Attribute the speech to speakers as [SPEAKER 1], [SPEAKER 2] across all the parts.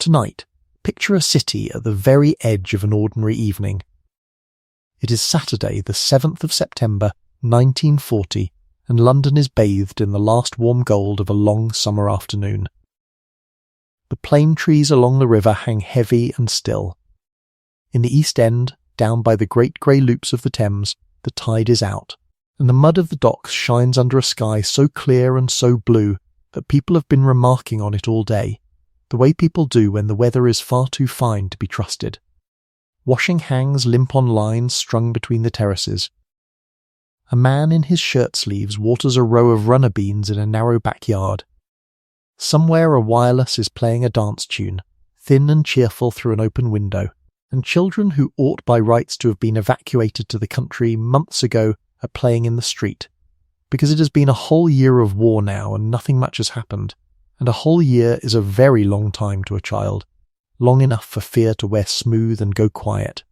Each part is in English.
[SPEAKER 1] Tonight, picture a city at the very edge of an ordinary evening. It is Saturday, the 7th of September, 1940, and London is bathed in the last warm gold of a long summer afternoon. The plane trees along the river hang heavy and still. In the East End, down by the great grey loops of the Thames, the tide is out, and the mud of the docks shines under a sky so clear and so blue that people have been remarking on it all day, the way people do when the weather is far too fine to be trusted. Washing hangs limp on lines strung between the terraces. A man in his shirt sleeves waters a row of runner beans in a narrow backyard. Somewhere a wireless is playing a dance tune, thin and cheerful through an open window, and children who ought by rights to have been evacuated to the country months ago are playing in the street, because it has been a whole year of war now and nothing much has happened, and a whole year is a very long time to a child, long enough for fear to wear smooth and go quiet.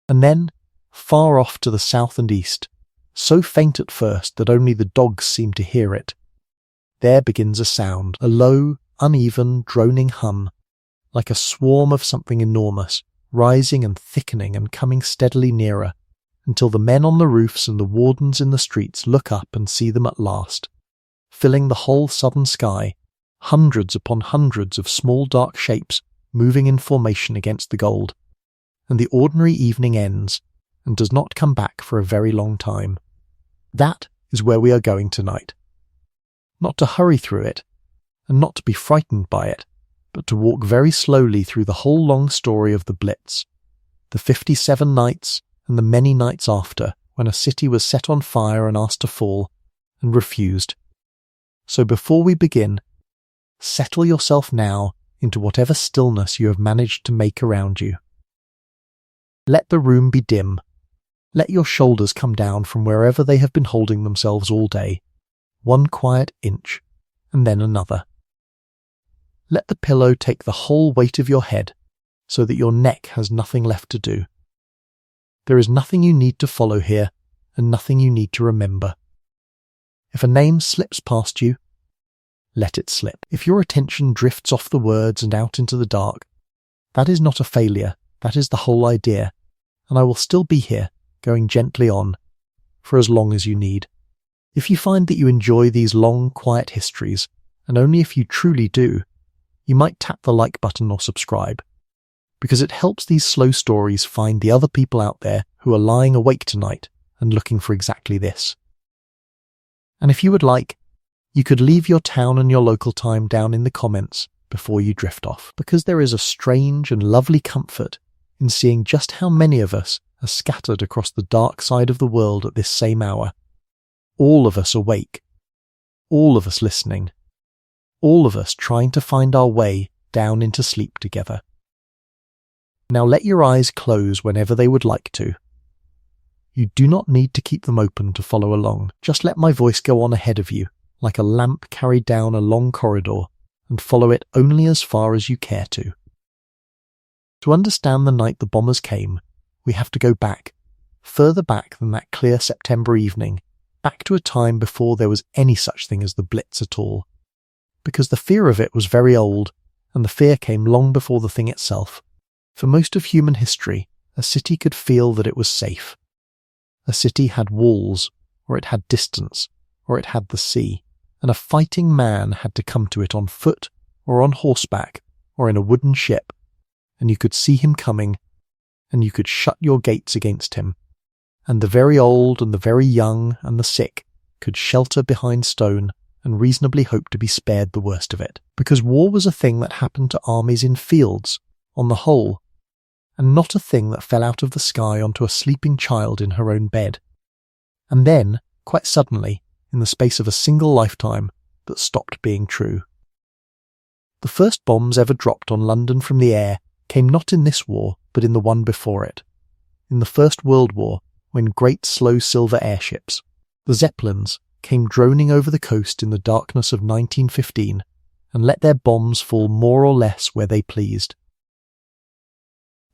[SPEAKER 1] And then, far off to the south and east, so faint at first that only the dogs seem to hear it, there begins a sound, a low, uneven, droning hum, like a swarm of something enormous, rising and thickening and coming steadily nearer, until the men on the roofs and the wardens in the streets look up and see them at last, filling the whole southern sky, hundreds upon hundreds of small dark shapes moving in formation against the gold, and the ordinary evening ends, and does not come back for a very long time. That is where we are going tonight. Not to hurry through it, and not to be frightened by it, but to walk very slowly through the whole long story of the Blitz, the 57 nights and the many nights after, when a city was set on fire and asked to fall, and refused. So before we begin, settle yourself now into whatever stillness you have managed to make around you. Let the room be dim. Let your shoulders come down from wherever they have been holding themselves all day, one quiet inch, and then another. Let the pillow take the whole weight of your head, so that your neck has nothing left to do. There is nothing you need to follow here, and nothing you need to remember. If a name slips past you, let it slip. If your attention drifts off the words and out into the dark, that is not a failure, that is the whole idea, and I will still be here, going gently on, for as long as you need. If you find that you enjoy these long, quiet histories, and only if you truly do, you might tap the like button or subscribe, because it helps these slow stories find the other people out there who are lying awake tonight and looking for exactly this. And if you would like, you could leave your town and your local time down in the comments before you drift off, because there is a strange and lovely comfort in seeing just how many of us are scattered across the dark side of the world at this same hour. All of us awake, all of us listening, all of us trying to find our way down into sleep together. Now let your eyes close whenever they would like to. You do not need to keep them open to follow along. Just let my voice go on ahead of you, like a lamp carried down a long corridor, and follow it only as far as you care to. To understand the night the bombers came, we have to go back, further back than that clear September evening, back to a time before there was any such thing as the Blitz at all. Because the fear of it was very old, and the fear came long before the thing itself. For most of human history, a city could feel that it was safe. A city had walls, or it had distance, or it had the sea, and a fighting man had to come to it on foot, or on horseback, or in a wooden ship, and you could see him coming, and you could shut your gates against him, and the very old and the very young and the sick could shelter behind stone and reasonably hope to be spared the worst of it, because war was a thing that happened to armies in fields, on the whole, and not a thing that fell out of the sky onto a sleeping child in her own bed. And then, quite suddenly, in the space of a single lifetime, that stopped being true. The first bombs ever dropped on London from the air came not in this war, but in the one before it. In the First World War, when great slow silver airships, the Zeppelins, came droning over the coast in the darkness of 1915 and let their bombs fall more or less where they pleased.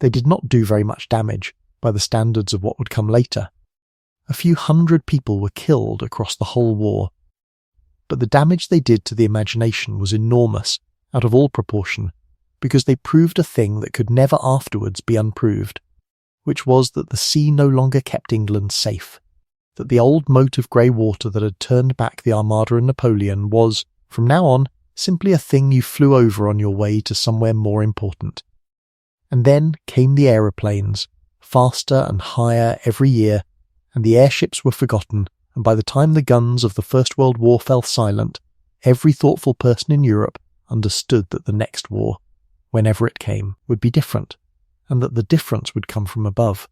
[SPEAKER 1] They did not do very much damage by the standards of what would come later. A few hundred people were killed across the whole war, but the damage they did to the imagination was enormous, out of all proportion, because they proved a thing that could never afterwards be unproved, which was that the sea no longer kept England safe, that the old moat of grey water that had turned back the Armada and Napoleon was, from now on, simply a thing you flew over on your way to somewhere more important. And then came the aeroplanes, faster and higher every year, and the airships were forgotten, and by the time the guns of the First World War fell silent, every thoughtful person in Europe understood that the next war, whenever it came, would be different, and that the difference would come from above.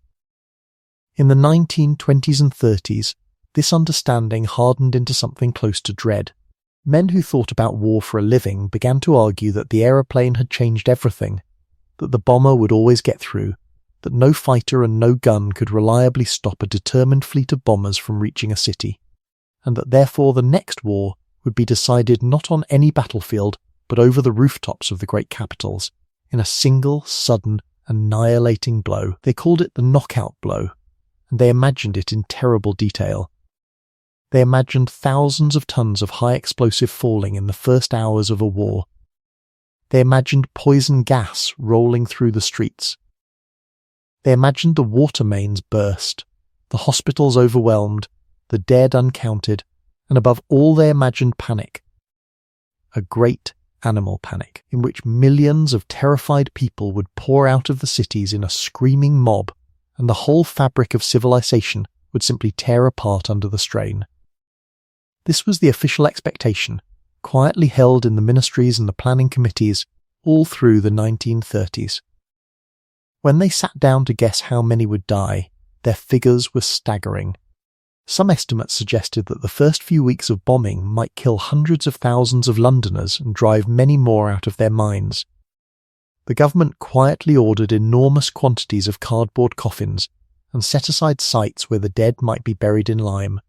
[SPEAKER 1] In the 1920s and 30s, this understanding hardened into something close to dread. Men who thought about war for a living began to argue that the aeroplane had changed everything, that the bomber would always get through, that no fighter and no gun could reliably stop a determined fleet of bombers from reaching a city, and that therefore the next war would be decided not on any battlefield but over the rooftops of the great capitals, in a single, sudden, annihilating blow. They called it the knockout blow, and they imagined it in terrible detail. They imagined thousands of tons of high explosive falling in the first hours of a war. They imagined poison gas rolling through the streets. They imagined the water mains burst, the hospitals overwhelmed, the dead uncounted, and above all they imagined panic. A great animal panic, in which millions of terrified people would pour out of the cities in a screaming mob, and the whole fabric of civilization would simply tear apart under the strain. This was the official expectation, quietly held in the ministries and the planning committees all through the 1930s. When they sat down to guess how many would die, their figures were staggering. Some estimates suggested that the first few weeks of bombing might kill hundreds of thousands of Londoners and drive many more out of their minds. The government quietly ordered enormous quantities of cardboard coffins and set aside sites where the dead might be buried in lime,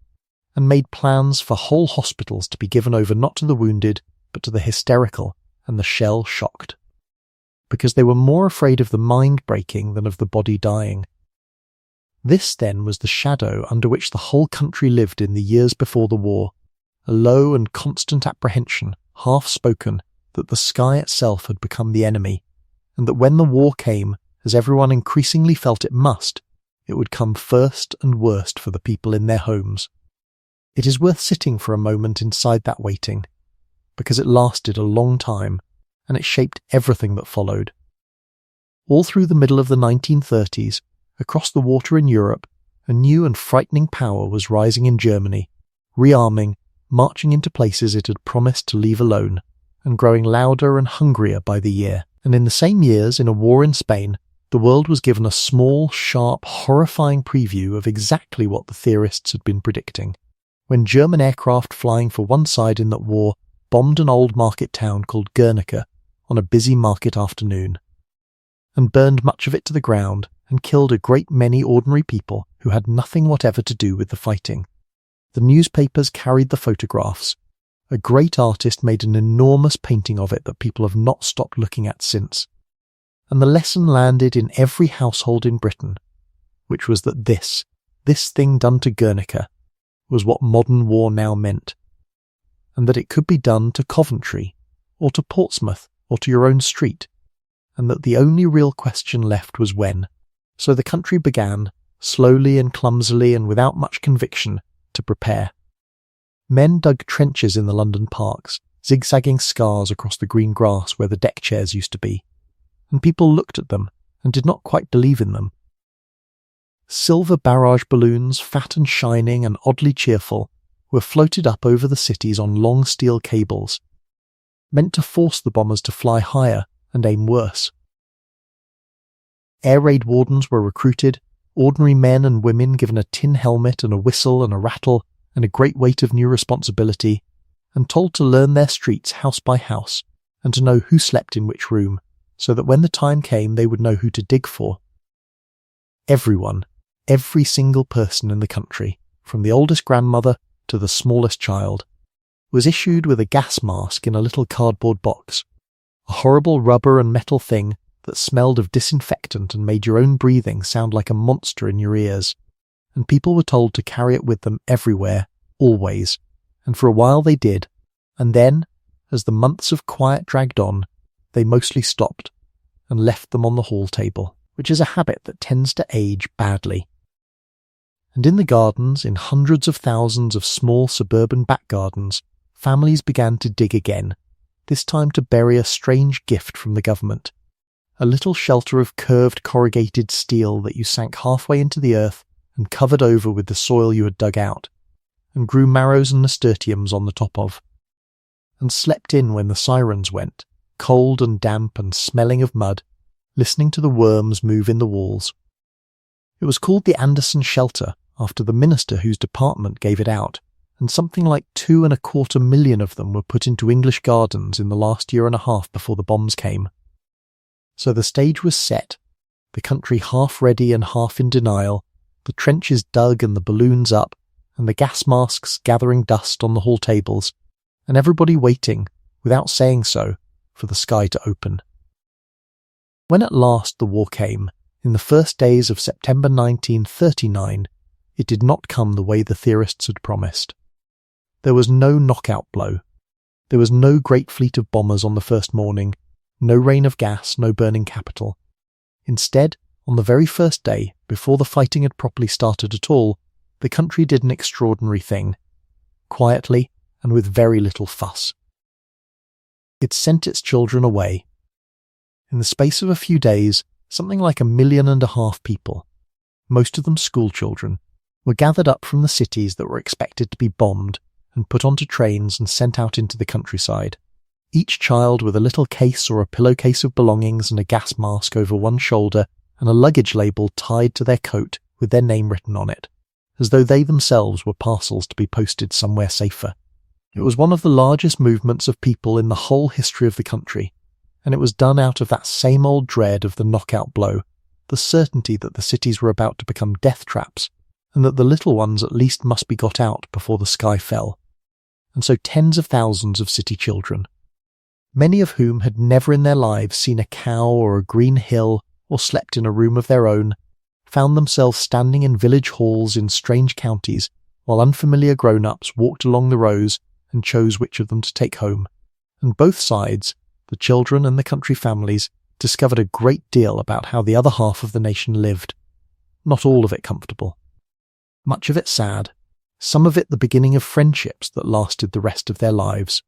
[SPEAKER 1] and made plans for whole hospitals to be given over not to the wounded, but to the hysterical and the shell-shocked, because they were more afraid of the mind breaking than of the body dying. This, then, was the shadow under which the whole country lived in the years before the war, a low and constant apprehension, half-spoken, that the sky itself had become the enemy, and that when the war came, as everyone increasingly felt it must, it would come first and worst for the people in their homes. It is worth sitting for a moment inside that waiting, because it lasted a long time, and it shaped everything that followed. All through the middle of the 1930s, across the water in Europe, a new and frightening power was rising in Germany, rearming, marching into places it had promised to leave alone, and growing louder and hungrier by the year. And in the same years, in a war in Spain, the world was given a small, sharp, horrifying preview of exactly what the theorists had been predicting, when German aircraft flying for one side in that war bombed an old market town called Guernica on a busy market afternoon, and burned much of it to the ground, and killed a great many ordinary people who had nothing whatever to do with the fighting. The newspapers carried the photographs. A great artist made an enormous painting of it that people have not stopped looking at since. And the lesson landed in every household in Britain, which was that this thing done to Guernica, was what modern war now meant, and that it could be done to Coventry, or to Portsmouth, or to your own street, and that the only real question left was when. So the country began, slowly and clumsily and without much conviction, to prepare. Men dug trenches in the London parks, zigzagging scars across the green grass where the deck chairs used to be, and people looked at them and did not quite believe in them. Silver barrage balloons, fat and shining and oddly cheerful, were floated up over the cities on long steel cables, meant to force the bombers to fly higher and aim worse. Air raid wardens were recruited, ordinary men and women given a tin helmet and a whistle and a rattle and a great weight of new responsibility, and told to learn their streets house by house, and to know who slept in which room, so that when the time came they would know who to dig for. Everyone, every single person in the country, from the oldest grandmother to the smallest child, was issued with a gas mask in a little cardboard box, a horrible rubber and metal thing that smelled of disinfectant and made your own breathing sound like a monster in your ears, and people were told to carry it with them everywhere, always, and for a while they did, and then, as the months of quiet dragged on, they mostly stopped and left them on the hall table, which is a habit that tends to age badly. And in the gardens, in hundreds of thousands of small suburban back gardens, families began to dig again, this time to bury a strange gift from the government, a little shelter of curved corrugated steel that you sank halfway into the earth and covered over with the soil you had dug out, and grew marrows and nasturtiums on the top of, and slept in when the sirens went, cold and damp and smelling of mud, listening to the worms move in the walls. It was called the Anderson Shelter after the minister whose department gave it out, and something like 2.25 million of them were put into English gardens in the last year and a half before the bombs came. So the stage was set, the country half ready and half in denial, the trenches dug and the balloons up, and the gas masks gathering dust on the hall tables, and everybody waiting, without saying so, for the sky to open. When at last the war came, in the first days of September 1939, it did not come the way the theorists had promised. There was no knockout blow. There was no great fleet of bombers on the first morning, no rain of gas, no burning capital. Instead, on the very first day, before the fighting had properly started at all, the country did an extraordinary thing, quietly and with very little fuss. It sent its children away. In the space of a few days, something like 1.5 million people, most of them school children, were gathered up from the cities that were expected to be bombed and put onto trains and sent out into the countryside, each child with a little case or a pillowcase of belongings and a gas mask over one shoulder and a luggage label tied to their coat with their name written on it, as though they themselves were parcels to be posted somewhere safer. It was one of the largest movements of people in the whole history of the country, and it was done out of that same old dread of the knockout blow, the certainty that the cities were about to become death traps, and that the little ones at least must be got out before the sky fell. And so tens of thousands of city children, many of whom had never in their lives seen a cow or a green hill or slept in a room of their own, found themselves standing in village halls in strange counties while unfamiliar grown-ups walked along the rows and chose which of them to take home, and both sides, the children and the country families, discovered a great deal about how the other half of the nation lived. Not all of it comfortable. Much of it sad, some of it the beginning of friendships that lasted the rest of their lives.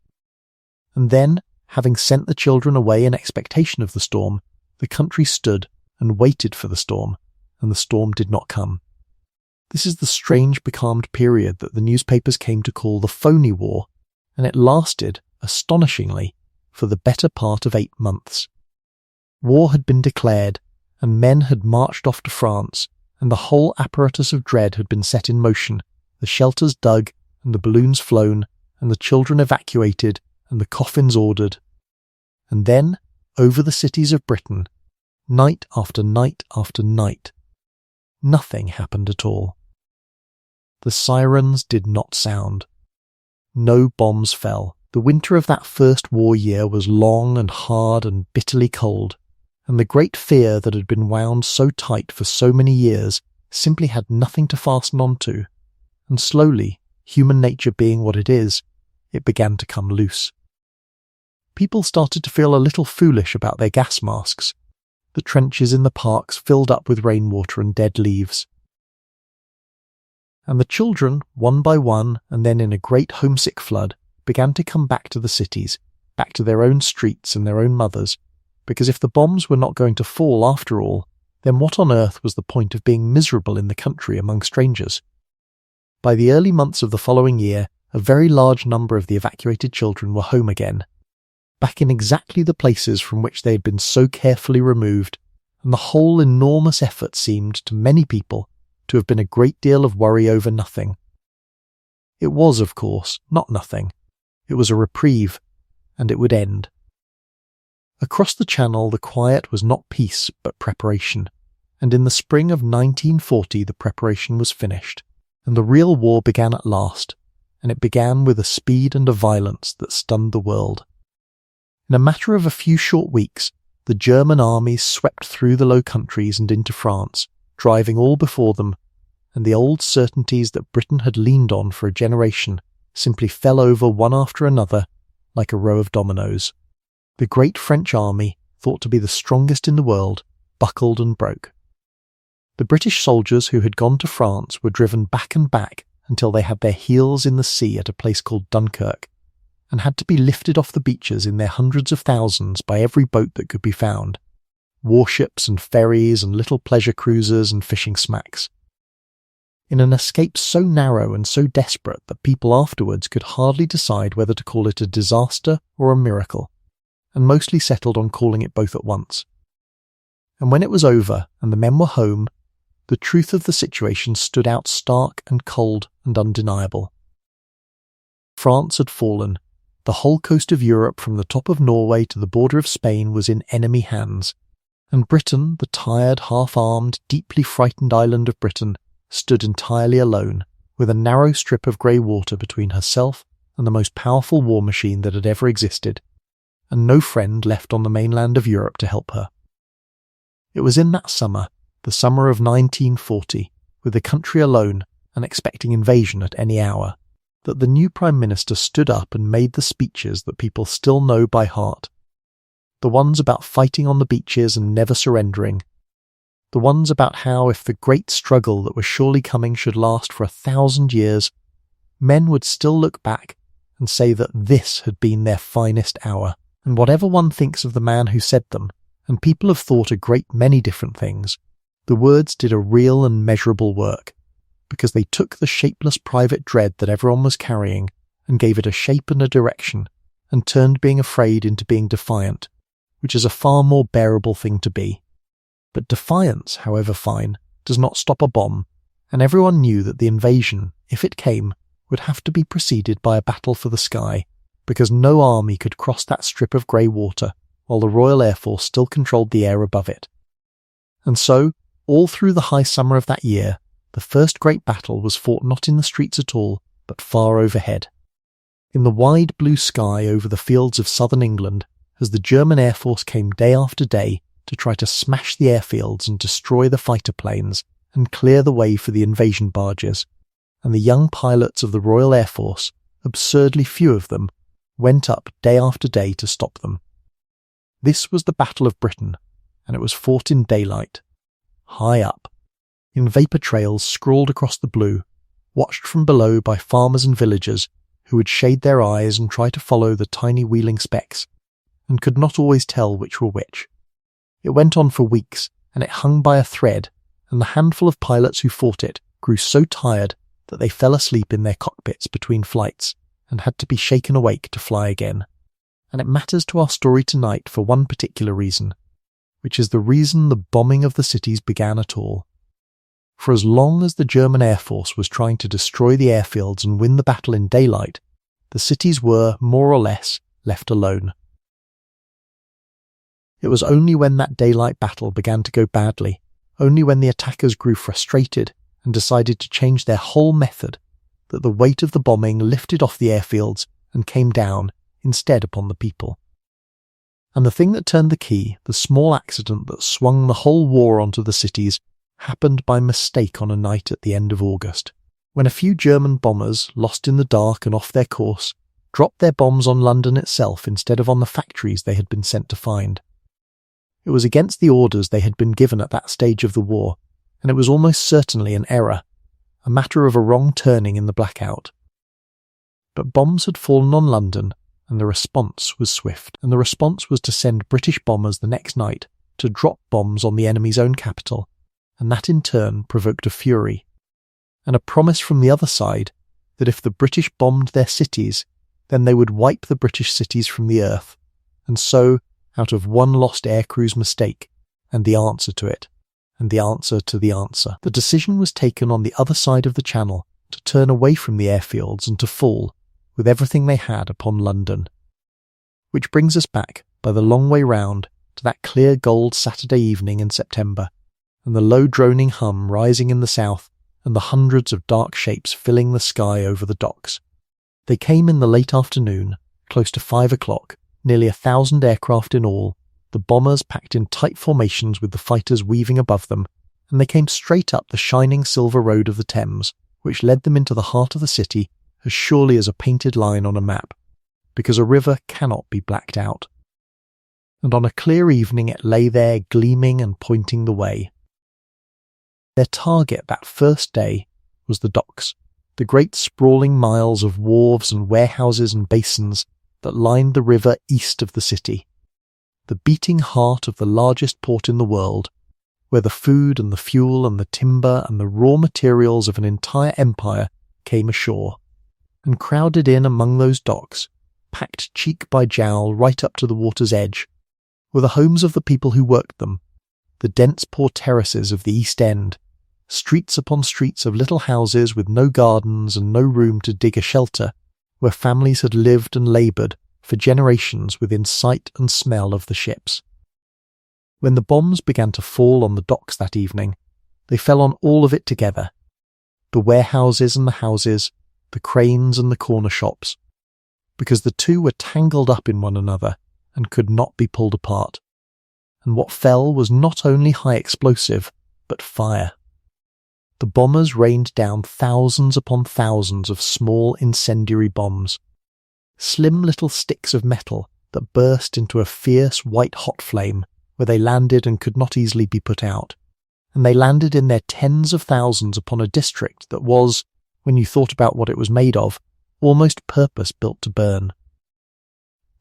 [SPEAKER 1] And then, having sent the children away in expectation of the storm, the country stood and waited for the storm, and the storm did not come. This is the strange becalmed period that the newspapers came to call the phony war, and it lasted, astonishingly, for the better part of 8 months. War had been declared, and men had marched off to France, and the whole apparatus of dread had been set in motion, the shelters dug, and the balloons flown, and the children evacuated, and the coffins ordered. And then, over the cities of Britain, night after night after night, nothing happened at all. The sirens did not sound. No bombs fell. The winter of that first war year was long and hard and bitterly cold, and the great fear that had been wound so tight for so many years simply had nothing to fasten onto, and slowly, human nature being what it is, it began to come loose. People started to feel a little foolish about their gas masks. The trenches in the parks filled up with rainwater and dead leaves. And the children, one by one, and then in a great homesick flood, began to come back to the cities, back to their own streets and their own mothers, because if the bombs were not going to fall after all, then what on earth was the point of being miserable in the country among strangers? By the early months of the following year, a very large number of the evacuated children were home again, back in exactly the places from which they had been so carefully removed, and the whole enormous effort seemed, to many people, to have been a great deal of worry over nothing. It was, of course, not nothing. It was a reprieve, and it would end. Across the Channel the quiet was not peace but preparation, and in the spring of 1940 the preparation was finished, and the real war began at last, and it began with a speed and a violence that stunned the world. In a matter of a few short weeks, the German armies swept through the Low Countries and into France, driving all before them, and the old certainties that Britain had leaned on for a generation simply fell over one after another like a row of dominoes. The great French army, thought to be the strongest in the world, buckled and broke. The British soldiers who had gone to France were driven back and back until they had their heels in the sea at a place called Dunkirk, and had to be lifted off the beaches in their hundreds of thousands by every boat that could be found, warships and ferries and little pleasure cruisers and fishing smacks. In an escape so narrow and so desperate that people afterwards could hardly decide whether to call it a disaster or a miracle, and mostly settled on calling it both at once. And when it was over and the men were home, the truth of the situation stood out stark and cold and undeniable. France had fallen. The whole coast of Europe from the top of Norway to the border of Spain was in enemy hands, and Britain, the tired, half-armed, deeply frightened island of Britain, stood entirely alone, with a narrow strip of grey water between herself and the most powerful war machine that had ever existed, and no friend left on the mainland of Europe to help her. It was in that summer, the summer of 1940, with the country alone and expecting invasion at any hour, that the new Prime Minister stood up and made the speeches that people still know by heart. The ones about fighting on the beaches and never surrendering. The ones about how if the great struggle that was surely coming should last for 1,000 years, men would still look back and say that this had been their finest hour. And whatever one thinks of the man who said them, and people have thought a great many different things, the words did a real and measurable work, because they took the shapeless private dread that everyone was carrying and gave it a shape and a direction, and turned being afraid into being defiant, which is a far more bearable thing to be. But defiance, however fine, does not stop a bomb, and everyone knew that the invasion, if it came, would have to be preceded by a battle for the sky, because no army could cross that strip of grey water while the Royal Air Force still controlled the air above it. And so, all through the high summer of that year, the first great battle was fought not in the streets at all, but far overhead. In the wide blue sky over the fields of southern England, as the German Air Force came day after day to try to smash the airfields and destroy the fighter planes and clear the way for the invasion barges, and the young pilots of the Royal Air Force, absurdly few of them, went up day after day to stop them. This was the Battle of Britain, and it was fought in daylight, high up, in vapour trails scrawled across the blue, watched from below by farmers and villagers who would shade their eyes and try to follow the tiny wheeling specks, and could not always tell which were which. It went on for weeks, and it hung by a thread, and the handful of pilots who fought it grew so tired that they fell asleep in their cockpits between flights, and had to be shaken awake to fly again. And it matters to our story tonight for one particular reason, which is the reason the bombing of the cities began at all. For as long as the German Air Force was trying to destroy the airfields and win the battle in daylight, the cities were, more or less, left alone. It was only when that daylight battle began to go badly, only when the attackers grew frustrated and decided to change their whole method, that the weight of the bombing lifted off the airfields and came down instead upon the people. And the thing that turned the key, the small accident that swung the whole war onto the cities, happened by mistake on a night at the end of August, when a few German bombers, lost in the dark and off their course, dropped their bombs on London itself instead of on the factories they had been sent to find. It was against the orders they had been given at that stage of the war, and it was almost certainly an error, a matter of a wrong turning in the blackout. But bombs had fallen on London, and the response was swift, and the response was to send British bombers the next night to drop bombs on the enemy's own capital, and that in turn provoked a fury, and a promise from the other side that if the British bombed their cities, then they would wipe the British cities from the earth, and so, out of one lost aircrew's mistake, and the answer to it, and the answer to the answer, the decision was taken on the other side of the Channel to turn away from the airfields and to fall, with everything they had, upon London. Which brings us back, by the long way round, to that clear gold Saturday evening in September, and the low droning hum rising in the south, and the hundreds of dark shapes filling the sky over the docks. They came in the late afternoon, close to 5 o'clock, nearly 1,000 aircraft in all, the bombers packed in tight formations with the fighters weaving above them, and they came straight up the shining silver road of the Thames, which led them into the heart of the city as surely as a painted line on a map, because a river cannot be blacked out. and on a clear evening it lay there gleaming and pointing the way. Their target that first day was the docks, the great sprawling miles of wharves and warehouses and basins that lined the river east of the city, the beating heart of the largest port in the world, where the food and the fuel and the timber and the raw materials of an entire empire came ashore. And crowded in among those docks, packed cheek by jowl right up to the water's edge, were the homes of the people who worked them, the dense poor terraces of the East End, streets upon streets of little houses with no gardens and no room to dig a shelter, where families had lived and laboured for generations within sight and smell of the ships. When the bombs began to fall on the docks that evening, they fell on all of it together, the warehouses and the houses, the cranes and the corner shops, because the two were tangled up in one another and could not be pulled apart. And what fell was not only high explosive, but fire. The bombers rained down thousands upon thousands of small incendiary bombs, slim little sticks of metal that burst into a fierce white-hot flame where they landed and could not easily be put out, and they landed in their tens of thousands upon a district that was, when you thought about what it was made of, almost purpose-built to burn.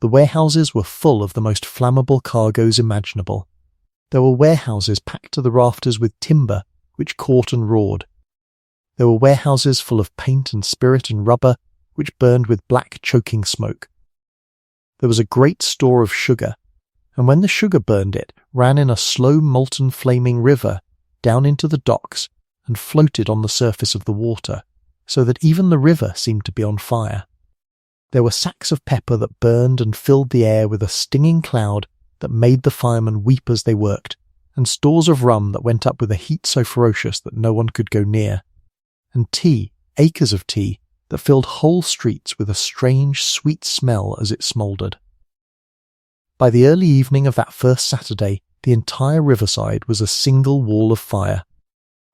[SPEAKER 1] The warehouses were full of the most flammable cargoes imaginable. There were warehouses packed to the rafters with timber which caught and roared. There were warehouses full of paint and spirit and rubber which burned with black choking smoke. There was a great store of sugar, and when the sugar burned it ran in a slow molten flaming river down into the docks and floated on the surface of the water, so that even the river seemed to be on fire. There were sacks of pepper that burned and filled the air with a stinging cloud that made the firemen weep as they worked, and stores of rum that went up with a heat so ferocious that no one could go near, and tea, acres of tea, that filled whole streets with a strange, sweet smell as it smouldered. By the early evening of that first Saturday, the entire riverside was a single wall of fire.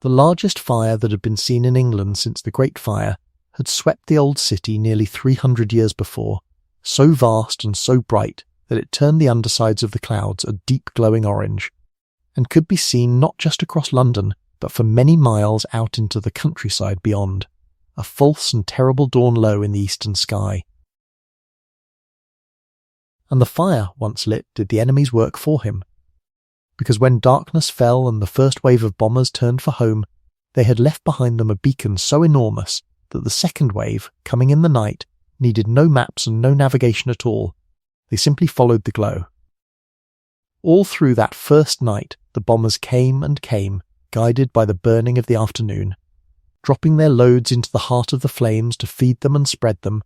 [SPEAKER 1] The largest fire that had been seen in England since the Great Fire had swept the old city nearly 300 years before, so vast and so bright that it turned the undersides of the clouds a deep glowing orange, and could be seen not just across London, but for many miles out into the countryside beyond, a false and terrible dawn low in the eastern sky. And the fire, once lit, did the enemy's work for him, because when darkness fell and the first wave of bombers turned for home, they had left behind them a beacon so enormous that the second wave, coming in the night, needed no maps and no navigation at all. They simply followed the glow. All through that first night, the bombers came and came, guided by the burning of the afternoon, dropping their loads into the heart of the flames to feed them and spread them,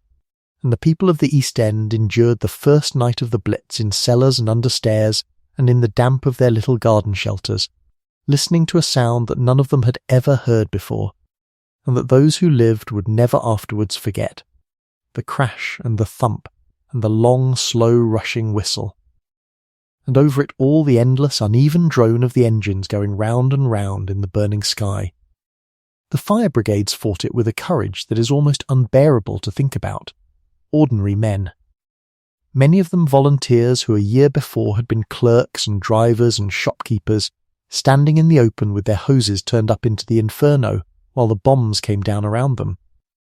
[SPEAKER 1] and the people of the East End endured the first night of the Blitz in cellars and under stairs and in the damp of their little garden shelters, listening to a sound that none of them had ever heard before, and that those who lived would never afterwards forget, the crash and the thump and the long, slow rushing whistle, and over it all the endless, uneven drone of the engines going round and round in the burning sky. The fire brigades fought it with a courage that is almost unbearable to think about. Ordinary men. Many of them volunteers who a year before had been clerks and drivers and shopkeepers, standing in the open with their hoses turned up into the inferno while the bombs came down around them.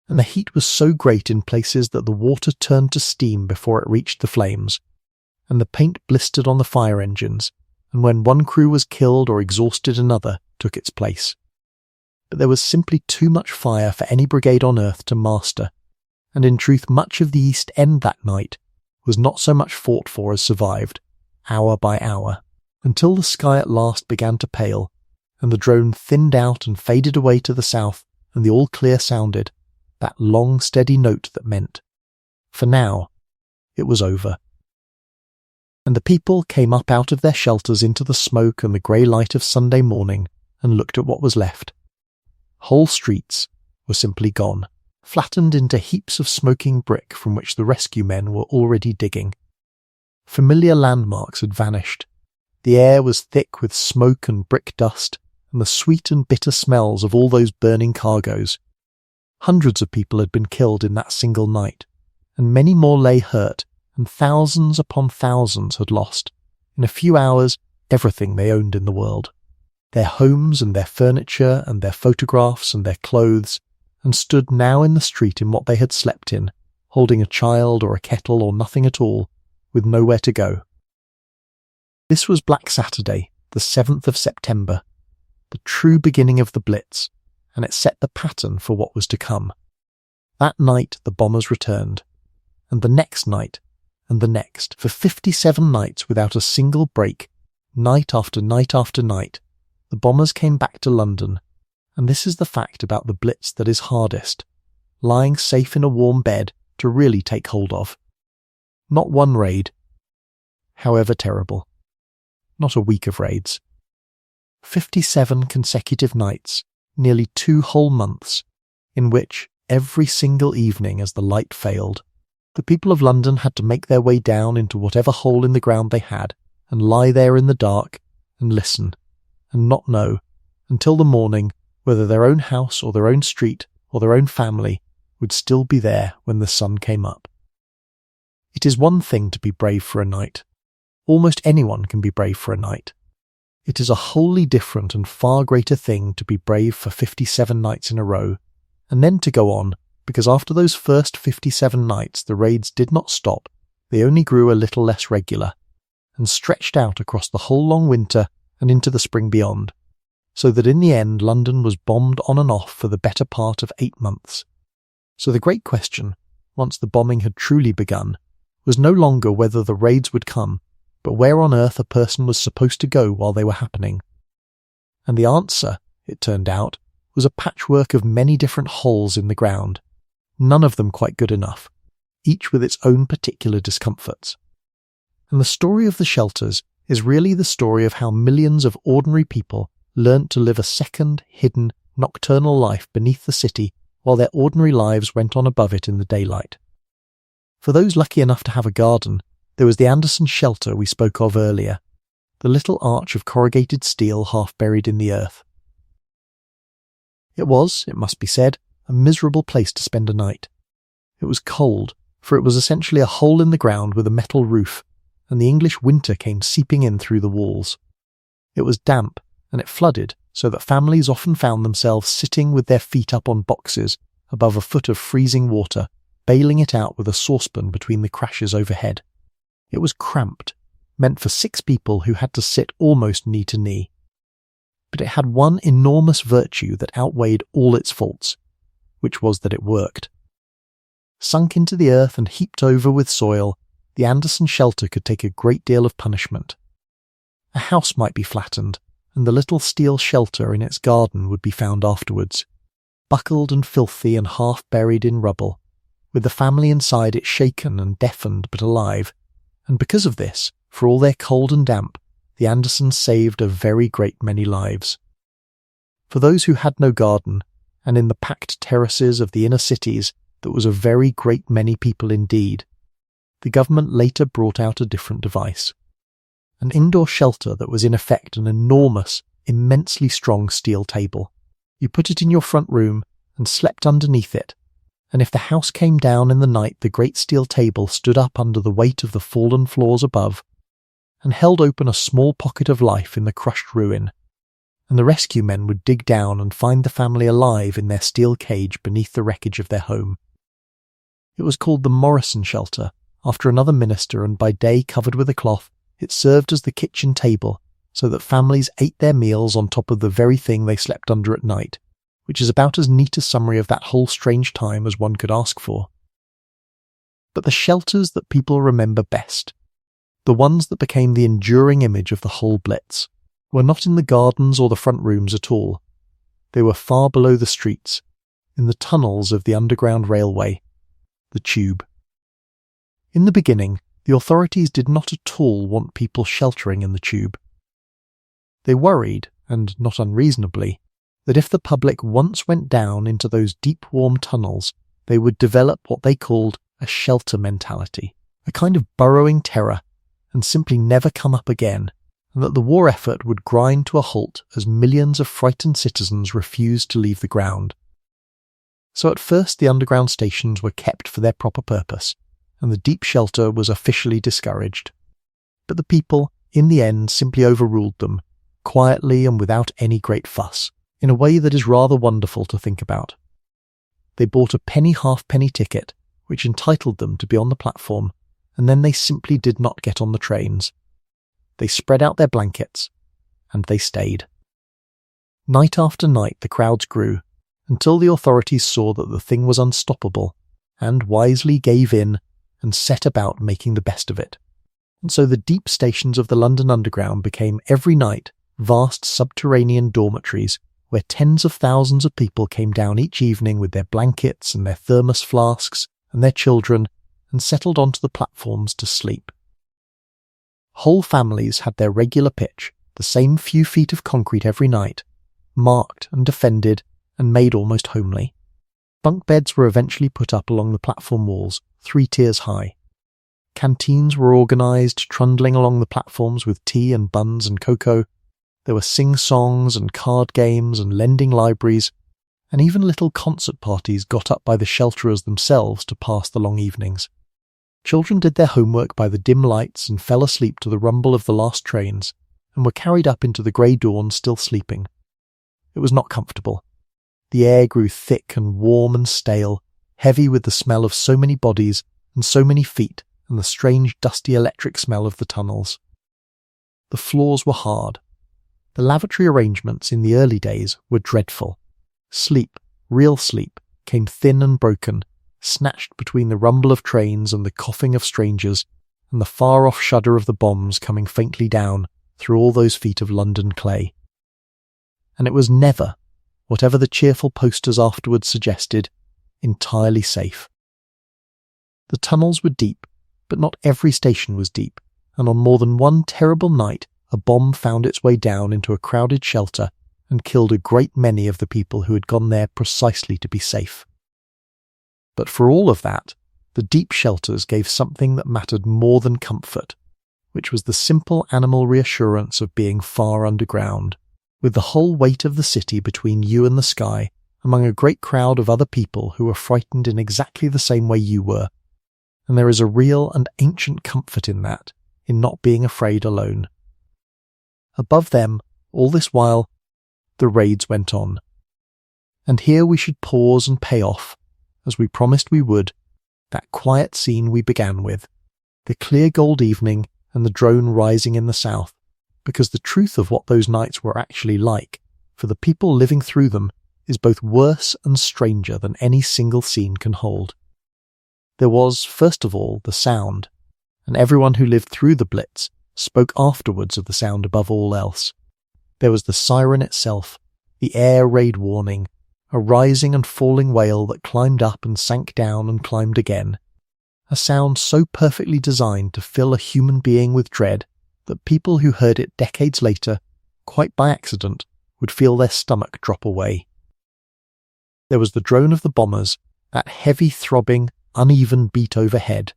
[SPEAKER 1] And the heat was so great in places that the water turned to steam before it reached the flames, and the paint blistered on the fire engines, and when one crew was killed or exhausted another took its place. But there was simply too much fire for any brigade on earth to master, and in truth much of the East End that night was not so much fought for as survived, hour by hour, until the sky at last began to pale, and the drone thinned out and faded away to the south, and the all-clear sounded, that long steady note that meant, for now, it was over. And the people came up out of their shelters into the smoke and the grey light of Sunday morning and looked at what was left. Whole streets were simply gone, flattened into heaps of smoking brick from which the rescue men were already digging. Familiar landmarks had vanished. The air was thick with smoke and brick dust, and the sweet and bitter smells of all those burning cargoes. Hundreds of people had been killed in that single night, and many more lay hurt, and thousands upon thousands had lost, In a few hours, everything they owned in the world. Their homes and their furniture and their photographs and their clothes, and stood now in the street in what they had slept in, holding a child or a kettle or nothing at all, with nowhere to go. This was Black Saturday, the 7th of September, the true beginning of the Blitz, and it set the pattern for what was to come. That night the bombers returned, and the next night, and the next, for 57 nights without a single break, night after night after night, the bombers came back to London, and this is the fact about the Blitz that is hardest, lying safe in a warm bed to really take hold of. Not one raid, however terrible. Not a week of raids. 57 consecutive nights, nearly 2 whole months, in which, every single evening as the light failed, the people of London had to make their way down into whatever hole in the ground they had, and lie there in the dark, and listen, and not know, until the morning, whether their own house or their own street or their own family would still be there when the sun came up. It is one thing to be brave for a night. Almost anyone can be brave for a night. It is a wholly different and far greater thing to be brave for 57 nights in a row, and then to go on, because after those first 57 nights the raids did not stop, they only grew a little less regular, and stretched out across the whole long winter and into the spring beyond, so that in the end London was bombed on and off for the better part of 8 months. So the great question, once the bombing had truly begun, was no longer whether the raids would come, but where on earth a person was supposed to go while they were happening. And the answer, it turned out, was a patchwork of many different holes in the ground, none of them quite good enough, each with its own particular discomforts. And the story of the shelters is really the story of how millions of ordinary people learnt to live a second, hidden, nocturnal life beneath the city while their ordinary lives went on above it in the daylight. For those lucky enough to have a garden, there was the Anderson shelter we spoke of earlier, the little arch of corrugated steel half buried in the earth. It was, it must be said, a miserable place to spend a night. It was cold, for it was essentially a hole in the ground with a metal roof, and the English winter came seeping in through the walls. It was damp, and it flooded, so that families often found themselves sitting with their feet up on boxes above a foot of freezing water, bailing it out with a saucepan between the crashes overhead. It was cramped, meant for 6 people who had to sit almost knee to knee. But it had one enormous virtue that outweighed all its faults, which was that it worked. Sunk into the earth and heaped over with soil, the Anderson shelter could take a great deal of punishment. A house might be flattened, and the little steel shelter in its garden would be found afterwards, buckled and filthy and half buried in rubble, with the family inside it shaken and deafened but alive, and because of this, for all their cold and damp, the Andersons saved a very great many lives. For those who had no garden, and in the packed terraces of the inner cities, that was a very great many people indeed, the government later brought out a different device. An indoor shelter that was in effect an enormous, immensely strong steel table. You put it in your front room and slept underneath it, and if the house came down in the night the great steel table stood up under the weight of the fallen floors above, and held open a small pocket of life in the crushed ruin, and the rescue men would dig down and find the family alive in their steel cage beneath the wreckage of their home. It was called the Morrison shelter, after another minister, and by day covered with a cloth, it served as the kitchen table, so that families ate their meals on top of the very thing they slept under at night, which is about as neat a summary of that whole strange time as one could ask for. But the shelters that people remember best, the ones that became the enduring image of the whole Blitz, were not in the gardens or the front rooms at all. They were far below the streets, in the tunnels of the Underground Railway, the Tube. In the beginning, the authorities did not at all want people sheltering in the Tube. They worried, and not unreasonably, that if the public once went down into those deep warm tunnels, they would develop what they called a shelter mentality, a kind of burrowing terror, and simply never come up again, and that the war effort would grind to a halt as millions of frightened citizens refused to leave the ground. So at first the underground stations were kept for their proper purpose, and the deep shelter was officially discouraged. But the people, in the end simply overruled them, quietly and without any great fuss, in a way that is rather wonderful to think about. They bought a penny halfpenny ticket, which entitled them to be on the platform, and then they simply did not get on the trains. They spread out their blankets, and they stayed. Night after night the crowds grew, until the authorities saw that the thing was unstoppable, and wisely gave in and set about making the best of it. And so the deep stations of the London Underground became every night vast subterranean dormitories where tens of thousands of people came down each evening with their blankets and their thermos flasks and their children and settled onto the platforms to sleep. Whole families had their regular pitch, the same few feet of concrete every night, marked and defended and made almost homely. Bunk beds were eventually put up along the platform walls, 3 tiers high. Canteens were organised, trundling along the platforms with tea and buns and cocoa. There were sing-songs and card games and lending libraries, and even little concert parties got up by the shelterers themselves to pass the long evenings. Children did their homework by the dim lights and fell asleep to the rumble of the last trains, and were carried up into the grey dawn still sleeping. It was not comfortable. The air grew thick and warm and stale, heavy with the smell of so many bodies and so many feet and the strange dusty electric smell of the tunnels. The floors were hard. The lavatory arrangements in the early days were dreadful. Sleep, real sleep, came thin and broken, snatched between the rumble of trains and the coughing of strangers, and the far-off shudder of the bombs coming faintly down through all those feet of London clay. And it was never, whatever the cheerful posters afterwards suggested, entirely safe. The tunnels were deep, but not every station was deep, and on more than one terrible night a bomb found its way down into a crowded shelter and killed a great many of the people who had gone there precisely to be safe. But for all of that, the deep shelters gave something that mattered more than comfort, which was the simple animal reassurance of being far underground, with the whole weight of the city between you and the sky, among a great crowd of other people who were frightened in exactly the same way you were. And there is a real and ancient comfort in that, in not being afraid alone. Above them, all this while, the raids went on. And here we should pause and pay off, as we promised we would, that quiet scene we began with, the clear gold evening and the drone rising in the south, because the truth of what those nights were actually like, for the people living through them, is both worse and stranger than any single scene can hold. There was, first of all, the sound, and everyone who lived through the Blitz spoke afterwards of the sound above all else. There was the siren itself, the air raid warning, a rising and falling wail that climbed up and sank down and climbed again, a sound so perfectly designed to fill a human being with dread that people who heard it decades later, quite by accident, would feel their stomach drop away. There was the drone of the bombers, that heavy throbbing, uneven beat overhead.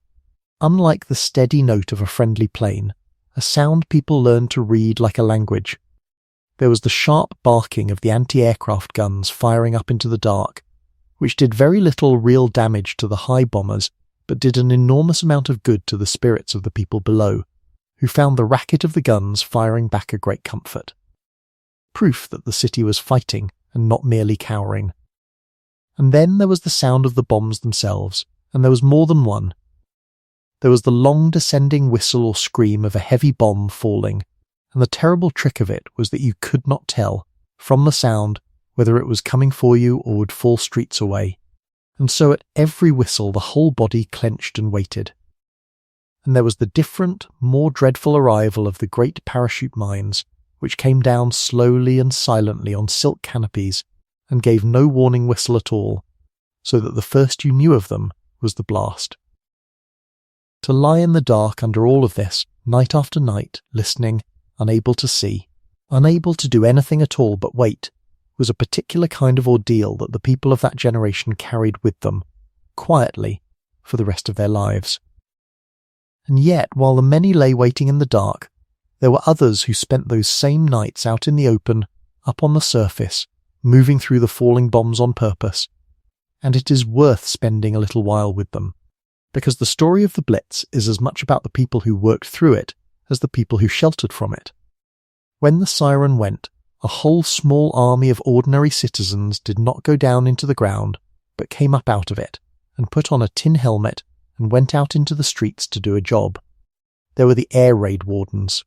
[SPEAKER 1] Unlike the steady note of a friendly plane, a sound people learned to read like a language. There was the sharp barking of the anti-aircraft guns firing up into the dark, which did very little real damage to the high bombers, but did an enormous amount of good to the spirits of the people below, who found the racket of the guns firing back a great comfort. Proof that the city was fighting and not merely cowering. And then there was the sound of the bombs themselves, and there was more than one. There was the long descending whistle or scream of a heavy bomb falling, and the terrible trick of it was that you could not tell, from the sound, whether it was coming for you or would fall streets away, and so at every whistle the whole body clenched and waited. And there was the different, more dreadful arrival of the great parachute mines, which came down slowly and silently on silk canopies, and gave no warning whistle at all, so that the first you knew of them was the blast. To lie in the dark under all of this, night after night, listening, unable to see, unable to do anything at all but wait, was a particular kind of ordeal that the people of that generation carried with them, quietly, for the rest of their lives. And yet, while the many lay waiting in the dark, there were others who spent those same nights out in the open, up on the surface, moving through the falling bombs on purpose, and it is worth spending a little while with them, because the story of the Blitz is as much about the people who worked through it as the people who sheltered from it. When the siren went, a whole small army of ordinary citizens did not go down into the ground, but came up out of it, and put on a tin helmet and went out into the streets to do a job. There were the air raid wardens,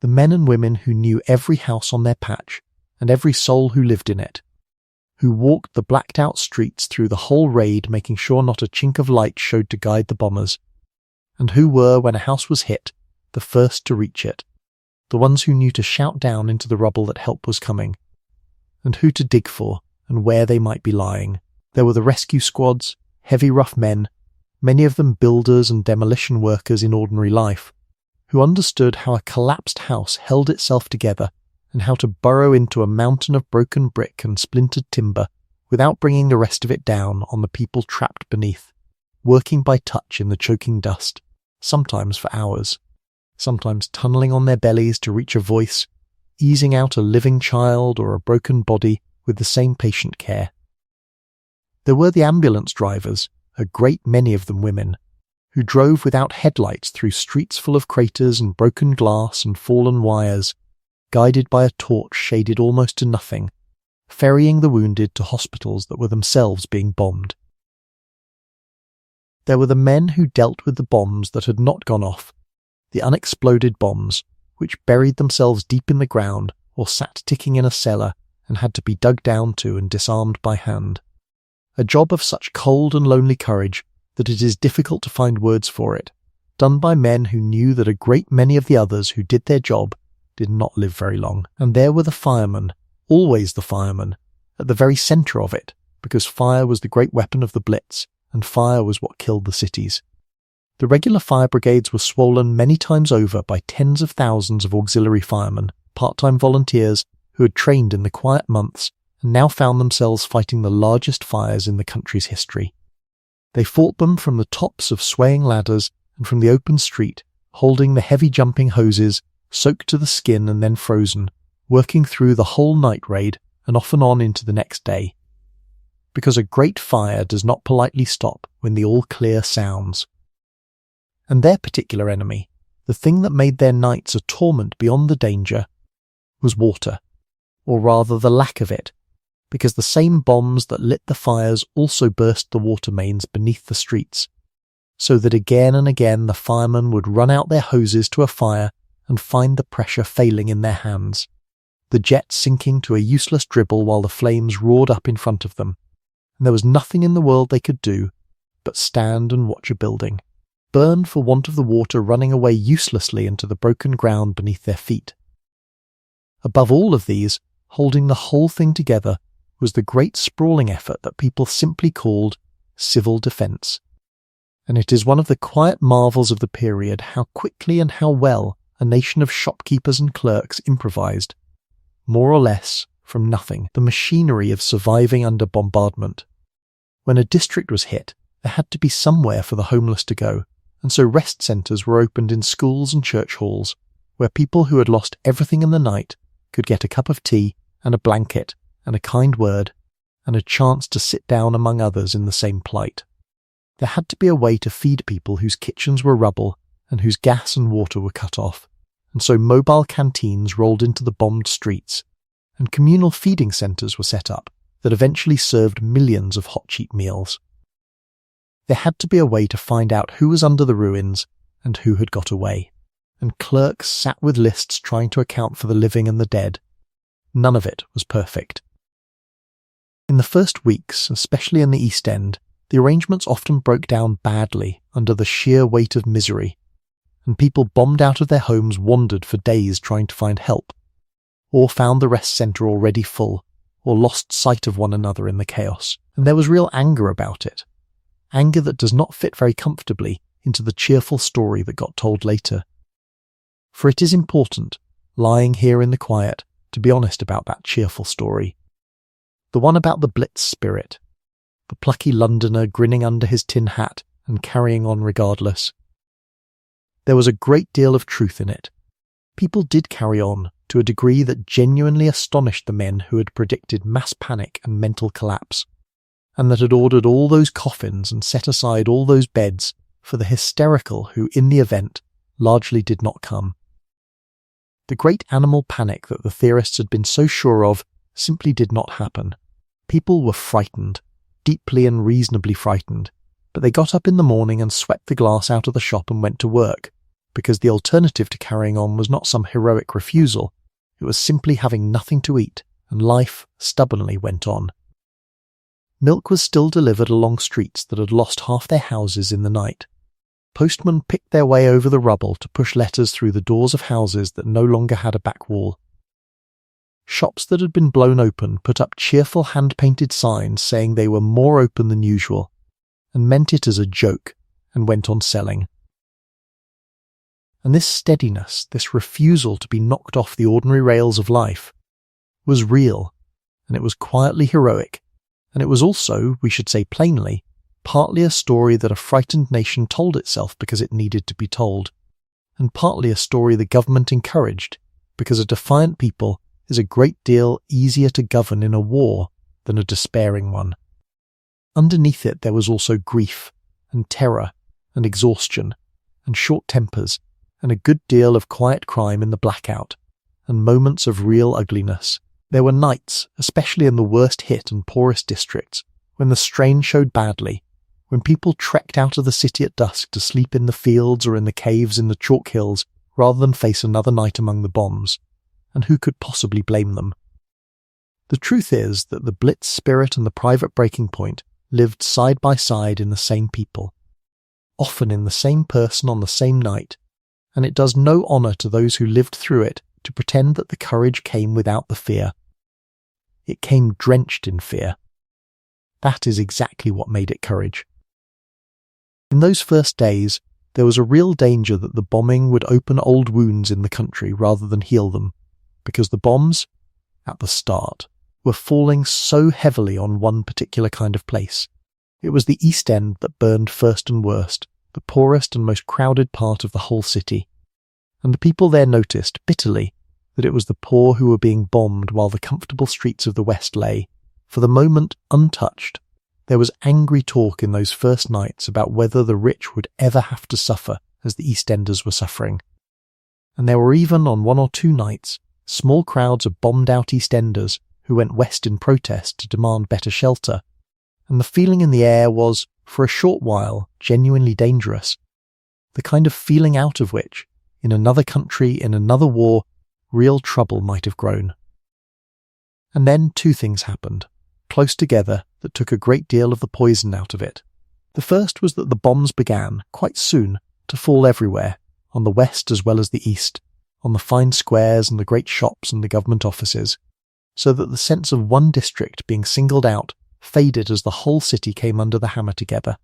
[SPEAKER 1] the men and women who knew every house on their patch and every soul who lived in it, who walked the blacked-out streets through the whole raid, making sure not a chink of light showed to guide the bombers, and who were, when a house was hit, the first to reach it, the ones who knew to shout down into the rubble that help was coming, and who to dig for and where they might be lying. There were the rescue squads, heavy rough men, many of them builders and demolition workers in ordinary life, who understood how a collapsed house held itself together and how to burrow into a mountain of broken brick and splintered timber without bringing the rest of it down on the people trapped beneath, working by touch in the choking dust, sometimes for hours, sometimes tunneling on their bellies to reach a voice, easing out a living child or a broken body with the same patient care. There were the ambulance drivers, a great many of them women, who drove without headlights through streets full of craters and broken glass and fallen wires, guided by a torch shaded almost to nothing, ferrying the wounded to hospitals that were themselves being bombed. There were the men who dealt with the bombs that had not gone off, the unexploded bombs, which buried themselves deep in the ground or sat ticking in a cellar and had to be dug down to and disarmed by hand. A job of such cold and lonely courage that it is difficult to find words for it, done by men who knew that a great many of the others who did their job did not live very long. And there were the firemen, always the firemen, at the very centre of it, because fire was the great weapon of the Blitz, and fire was what killed the cities. The regular fire brigades were swollen many times over by tens of thousands of auxiliary firemen, part-time volunteers who had trained in the quiet months and now found themselves fighting the largest fires in the country's history. They fought them from the tops of swaying ladders and from the open street, holding the heavy jumping hoses, soaked to the skin and then frozen, working through the whole night raid and off and on into the next day. Because a great fire does not politely stop when the all-clear sounds. And their particular enemy, the thing that made their nights a torment beyond the danger, was water, or rather the lack of it, because the same bombs that lit the fires also burst the water mains beneath the streets, so that again and again the firemen would run out their hoses to a fire and find the pressure failing in their hands, the jet sinking to a useless dribble while the flames roared up in front of them, and there was nothing in the world they could do but stand and watch a building burn for want of the water running away uselessly into the broken ground beneath their feet. Above all of these, holding the whole thing together, was the great sprawling effort that people simply called civil defence. And it is one of the quiet marvels of the period how quickly and how well a nation of shopkeepers and clerks improvised, more or less from nothing, the machinery of surviving under bombardment. When a district was hit, there had to be somewhere for the homeless to go, and so rest centres were opened in schools and church halls, where people who had lost everything in the night could get a cup of tea and a blanket and a kind word and a chance to sit down among others in the same plight. There had to be a way to feed people whose kitchens were rubble and whose gas and water were cut off, and so mobile canteens rolled into the bombed streets, and communal feeding centres were set up that eventually served millions of hot cheap meals. There had to be a way to find out who was under the ruins and who had got away, and clerks sat with lists trying to account for the living and the dead. None of it was perfect. In the first weeks, especially in the East End, the arrangements often broke down badly under the sheer weight of misery, and people bombed out of their homes wandered for days trying to find help, or found the rest centre already full, or lost sight of one another in the chaos. And there was real anger about it. Anger that does not fit very comfortably into the cheerful story that got told later. For it is important, lying here in the quiet, to be honest about that cheerful story. The one about the Blitz spirit, the plucky Londoner grinning under his tin hat and carrying on regardless. There was a great deal of truth in it. People did carry on to a degree that genuinely astonished the men who had predicted mass panic and mental collapse, and that had ordered all those coffins and set aside all those beds for the hysterical who, in the event, largely did not come. The great animal panic that the theorists had been so sure of simply did not happen. People were frightened, deeply and reasonably frightened, but they got up in the morning and swept the glass out of the shop and went to work, because the alternative to carrying on was not some heroic refusal, it was simply having nothing to eat, and life stubbornly went on. Milk was still delivered along streets that had lost half their houses in the night. Postmen picked their way over the rubble to push letters through the doors of houses that no longer had a back wall. Shops that had been blown open put up cheerful hand-painted signs saying they were more open than usual, and meant it as a joke, and went on selling. And this steadiness, this refusal to be knocked off the ordinary rails of life, was real, and it was quietly heroic, and it was also, we should say plainly, partly a story that a frightened nation told itself because it needed to be told, and partly a story the government encouraged, because a defiant people is a great deal easier to govern in a war than a despairing one. Underneath it there was also grief, and terror, and exhaustion, and short tempers, and a good deal of quiet crime in the blackout, and moments of real ugliness. There were nights, especially in the worst hit and poorest districts, when the strain showed badly, when people trekked out of the city at dusk to sleep in the fields or in the caves in the chalk hills rather than face another night among the bombs, and who could possibly blame them? The truth is that the Blitz spirit and the private breaking point lived side by side in the same people, often in the same person on the same night, and it does no honour to those who lived through it to pretend that the courage came without the fear. It came drenched in fear. That is exactly what made it courage. In those first days, there was a real danger that the bombing would open old wounds in the country rather than heal them, because the bombs, at the start, were falling so heavily on one particular kind of place. It was the East End that burned first and worst, the poorest and most crowded part of the whole city, and the people there noticed, bitterly, that it was the poor who were being bombed while the comfortable streets of the West lay, for the moment, untouched. There was angry talk in those first nights about whether the rich would ever have to suffer as the East Enders were suffering. And there were even, on 1 or 2 nights, small crowds of bombed-out East Enders who went west in protest to demand better shelter, and the feeling in the air was, for a short while, genuinely dangerous, the kind of feeling out of which, in another country, in another war, real trouble might have grown. And then 2 things happened, close together, that took a great deal of the poison out of it. The first was that the bombs began, quite soon, to fall everywhere, on the west as well as the east, on the fine squares and the great shops and the government offices, so that the sense of one district being singled out faded as the whole city came under the hammer together.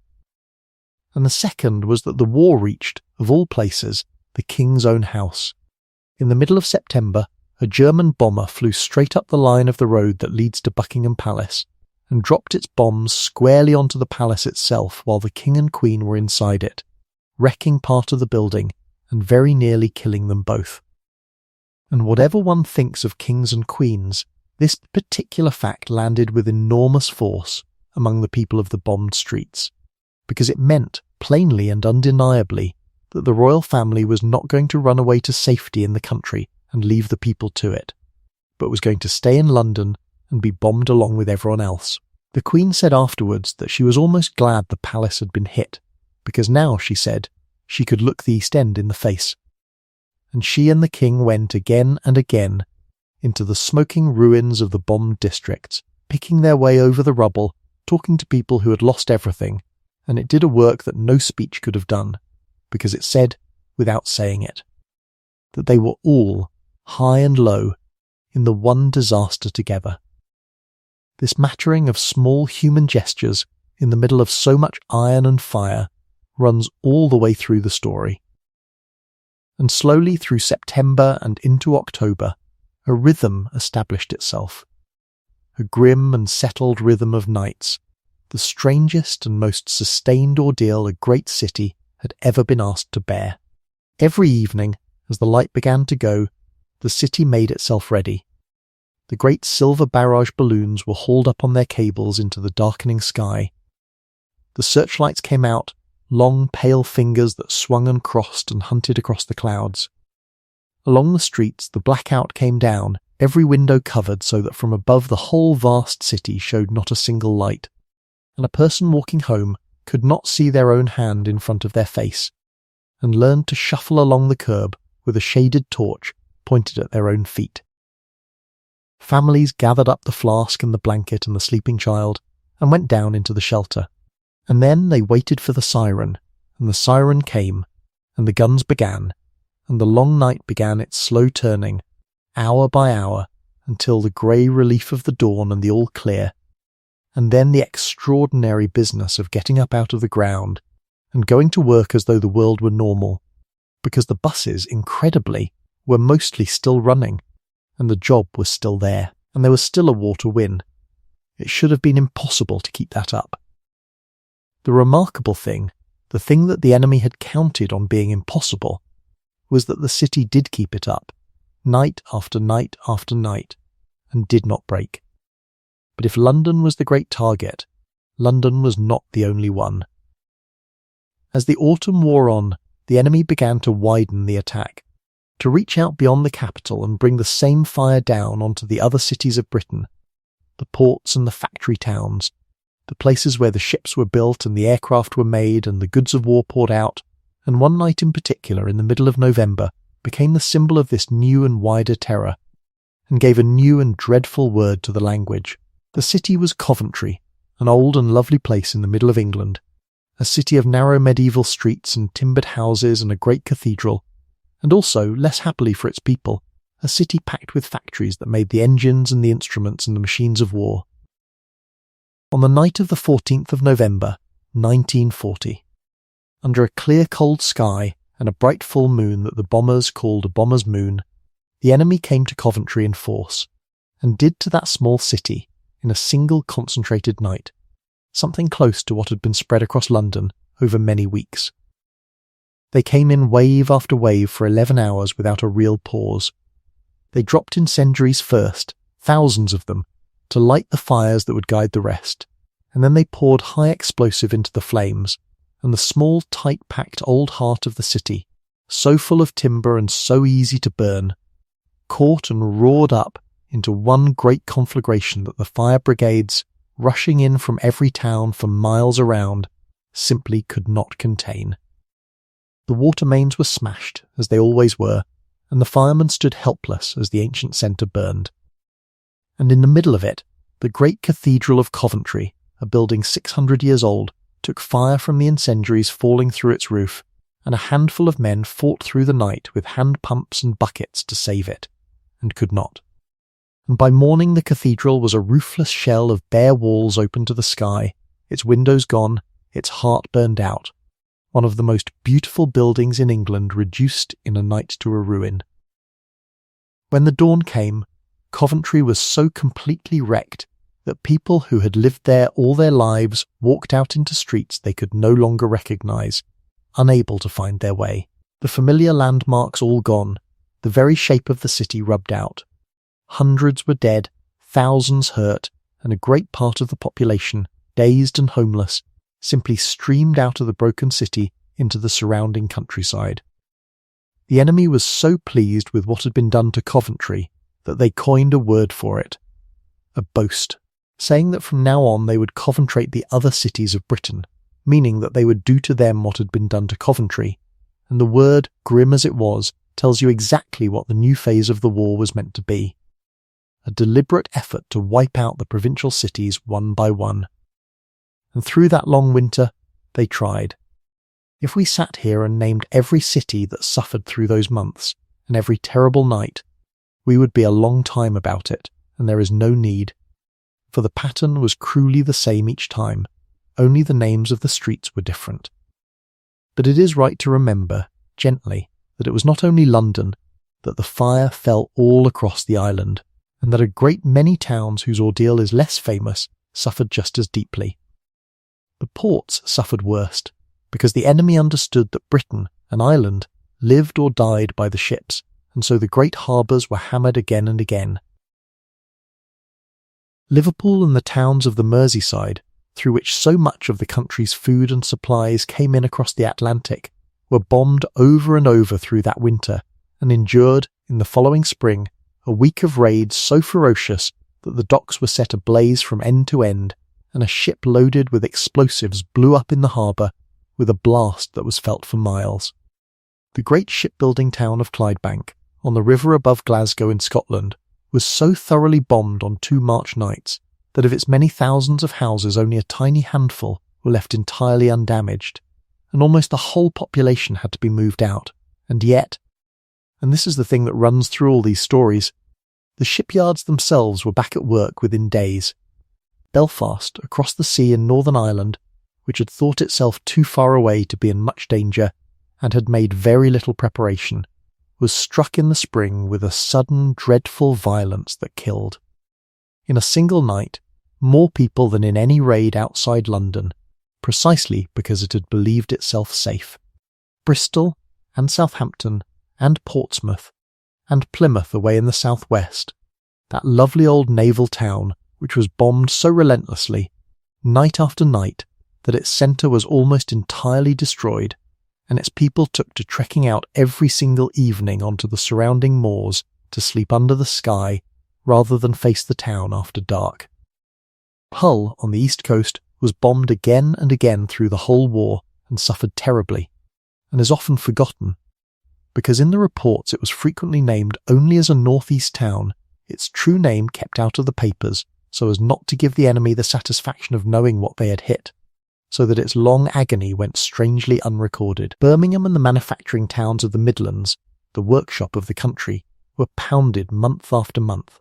[SPEAKER 1] And the second was that the war reached, of all places, the king's own house. In the middle of September, a German bomber flew straight up the line of the road that leads to Buckingham Palace, and dropped its bombs squarely onto the palace itself while the king and queen were inside it, wrecking part of the building and very nearly killing them both. And whatever one thinks of kings and queens, this particular fact landed with enormous force among the people of the bombed streets, because it meant, plainly and undeniably, that the royal family was not going to run away to safety in the country and leave the people to it, but was going to stay in London and be bombed along with everyone else. The Queen said afterwards that she was almost glad the palace had been hit, because now, she said, she could look the East End in the face. And she and the King went again and again into the smoking ruins of the bombed districts, picking their way over the rubble, talking to people who had lost everything, and it did a work that no speech could have done, because it said, without saying it, that they were all, high and low, in the one disaster together. This mattering of small human gestures in the middle of so much iron and fire runs all the way through the story. And slowly through September and into October, a rhythm established itself. A grim and settled rhythm of nights, the strangest and most sustained ordeal a great city had ever been asked to bear. Every evening, as the light began to go, the city made itself ready. The great silver barrage balloons were hauled up on their cables into the darkening sky. The searchlights came out, long pale fingers that swung and crossed and hunted across the clouds. Along the streets the blackout came down, every window covered so that from above the whole vast city showed not a single light, and a person walking home could not see their own hand in front of their face, and learned to shuffle along the curb with a shaded torch pointed at their own feet. Families gathered up the flask and the blanket and the sleeping child and went down into the shelter, and then they waited for the siren, and the siren came, and the guns began, and the long night began its slow turning, hour by hour, until the grey relief of the dawn and the all clear, and then the extraordinary business of getting up out of the ground and going to work as though the world were normal, because the buses, incredibly, were mostly still running, and the job was still there, and there was still a war to win. It should have been impossible to keep that up. The remarkable thing, the thing that the enemy had counted on being impossible, was that the city did keep it up, night after night after night, and did not break. But if London was the great target, London was not the only one. As the autumn wore on, the enemy began to widen the attack, to reach out beyond the capital and bring the same fire down onto the other cities of Britain, the ports and the factory towns, the places where the ships were built and the aircraft were made and the goods of war poured out, and one night in particular in the middle of November became the symbol of this new and wider terror, and gave a new and dreadful word to the language. The city was Coventry, an old and lovely place in the middle of England, a city of narrow medieval streets and timbered houses and a great cathedral, and also, less happily for its people, a city packed with factories that made the engines and the instruments and the machines of war. On the night of the 14th of November, 1940, under a clear cold sky and a bright full moon that the bombers called a bomber's moon, the enemy came to Coventry in force, and did to that small city, in a single concentrated night, something close to what had been spread across London over many weeks. They came in wave after wave for 11 hours without a real pause. They dropped incendiaries first, thousands of them, to light the fires that would guide the rest, and then they poured high explosive into the flames, and the small, tight-packed old heart of the city, so full of timber and so easy to burn, caught and roared up into one great conflagration that the fire brigades, rushing in from every town for miles around, simply could not contain. The water mains were smashed, as they always were, and the firemen stood helpless as the ancient centre burned. And in the middle of it, the great cathedral of Coventry, a building 600 years old, took fire from the incendiaries falling through its roof, and a handful of men fought through the night with hand pumps and buckets to save it, and could not. And by morning the cathedral was a roofless shell of bare walls open to the sky, its windows gone, its heart burned out, one of the most beautiful buildings in England reduced in a night to a ruin. When the dawn came, Coventry was so completely wrecked that people who had lived there all their lives walked out into streets they could no longer recognise, unable to find their way. The familiar landmarks all gone, the very shape of the city rubbed out. Hundreds were dead, thousands hurt, and a great part of the population, dazed and homeless, simply streamed out of the broken city into the surrounding countryside. The enemy was so pleased with what had been done to Coventry that they coined a word for it, a boast, saying that from now on they would Coventrate the other cities of Britain, meaning that they would do to them what had been done to Coventry, and the word, grim as it was, tells you exactly what the new phase of the war was meant to be. A deliberate effort to wipe out the provincial cities one by one. And through that long winter, they tried. If we sat here and named every city that suffered through those months, and every terrible night, we would be a long time about it, and there is no need. For the pattern was cruelly the same each time, only the names of the streets were different. But it is right to remember, gently, that it was not only London, that the fire fell all across the island, and that a great many towns whose ordeal is less famous suffered just as deeply. The ports suffered worst, because the enemy understood that Britain, an island, lived or died by the ships, and so the great harbours were hammered again and again. Liverpool and the towns of the Merseyside, through which so much of the country's food and supplies came in across the Atlantic, were bombed over and over through that winter, and endured, in the following spring, a week of raids so ferocious that the docks were set ablaze from end to end, and a ship loaded with explosives blew up in the harbour with a blast that was felt for miles. The great shipbuilding town of Clydebank, on the river above Glasgow in Scotland, was so thoroughly bombed on 2 March nights that of its many thousands of houses only a tiny handful were left entirely undamaged, and almost the whole population had to be moved out. And yet, and this is the thing that runs through all these stories, the shipyards themselves were back at work within days. Belfast, across the sea in Northern Ireland, which had thought itself too far away to be in much danger and had made very little preparation, was struck in the spring with a sudden, dreadful violence that killed. In a single night, more people than in any raid outside London, precisely because it had believed itself safe. Bristol and Southampton and Portsmouth and Plymouth away in the southwest, that lovely old naval town which was bombed so relentlessly, night after night, that its centre was almost entirely destroyed, and its people took to trekking out every single evening onto the surrounding moors to sleep under the sky rather than face the town after dark. Hull, on the east coast, was bombed again and again through the whole war and suffered terribly, and is often forgotten, because in the reports it was frequently named only as a northeast town, its true name kept out of the papers so as not to give the enemy the satisfaction of knowing what they had hit, so that its long agony went strangely unrecorded. Birmingham and the manufacturing towns of the Midlands, the workshop of the country, were pounded month after month.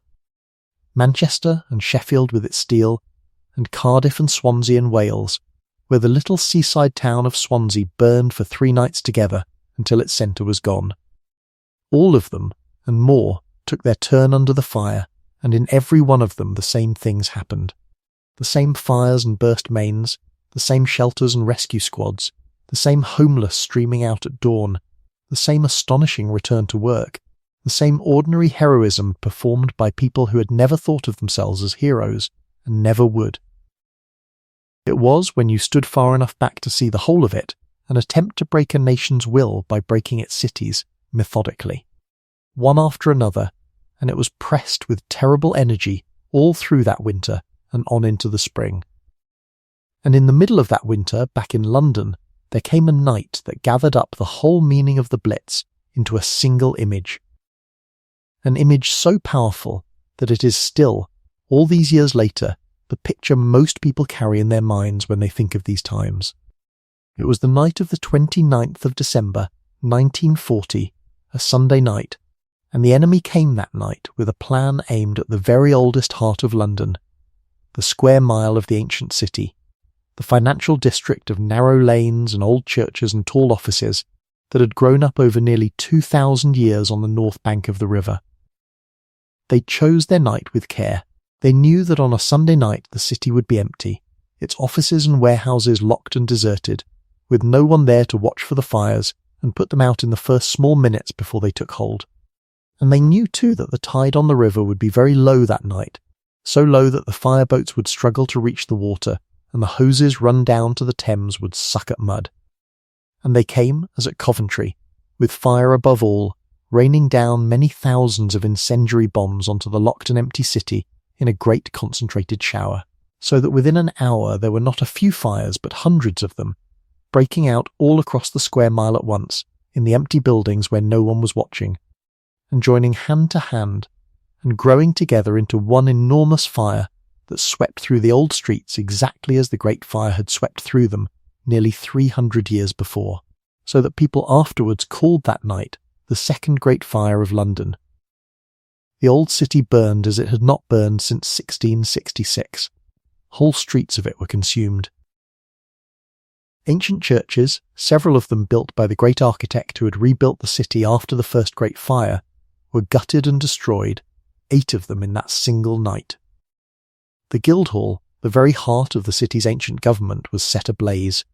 [SPEAKER 1] Manchester and Sheffield with its steel, and Cardiff and Swansea in Wales, where the little seaside town of Swansea burned for 3 nights together until its centre was gone. All of them, and more, took their turn under the fire, and in every one of them the same things happened. The same fires and burst mains, the same shelters and rescue squads, the same homeless streaming out at dawn, the same astonishing return to work, the same ordinary heroism performed by people who had never thought of themselves as heroes, and never would. It was, when you stood far enough back to see the whole of it, an attempt to break a nation's will by breaking its cities, methodically, one after another, and it was pressed with terrible energy all through that winter and on into the spring. And in the middle of that winter, back in London, there came a night that gathered up the whole meaning of the Blitz into a single image. An image so powerful that it is still, all these years later, the picture most people carry in their minds when they think of these times. It was the night of the 29th of December, 1940, a Sunday night, and the enemy came that night with a plan aimed at the very oldest heart of London, the square mile of the ancient city, the financial district of narrow lanes and old churches and tall offices that had grown up over nearly 2,000 years on the north bank of the river. They chose their night with care. They knew that on a Sunday night the city would be empty, its offices and warehouses locked and deserted, with no one there to watch for the fires and put them out in the first small minutes before they took hold. And they knew too that the tide on the river would be very low that night, so low that the fireboats would struggle to reach the water, and the hoses run down to the Thames would suck at mud. And they came, as at Coventry, with fire above all, raining down many thousands of incendiary bombs onto the locked and empty city in a great concentrated shower, so that within an hour there were not a few fires but hundreds of them, breaking out all across the square mile at once, in the empty buildings where no one was watching, and joining hand to hand, and growing together into one enormous fire that swept through the old streets exactly as the Great Fire had swept through them nearly 300 years before, so that people afterwards called that night the Second Great Fire of London. The old city burned as it had not burned since 1666. Whole streets of it were consumed. Ancient churches, several of them built by the great architect who had rebuilt the city after the First Great Fire, were gutted and destroyed, 8 of them in that single night. The Guildhall, the very heart of the city's ancient government, was set ablaze,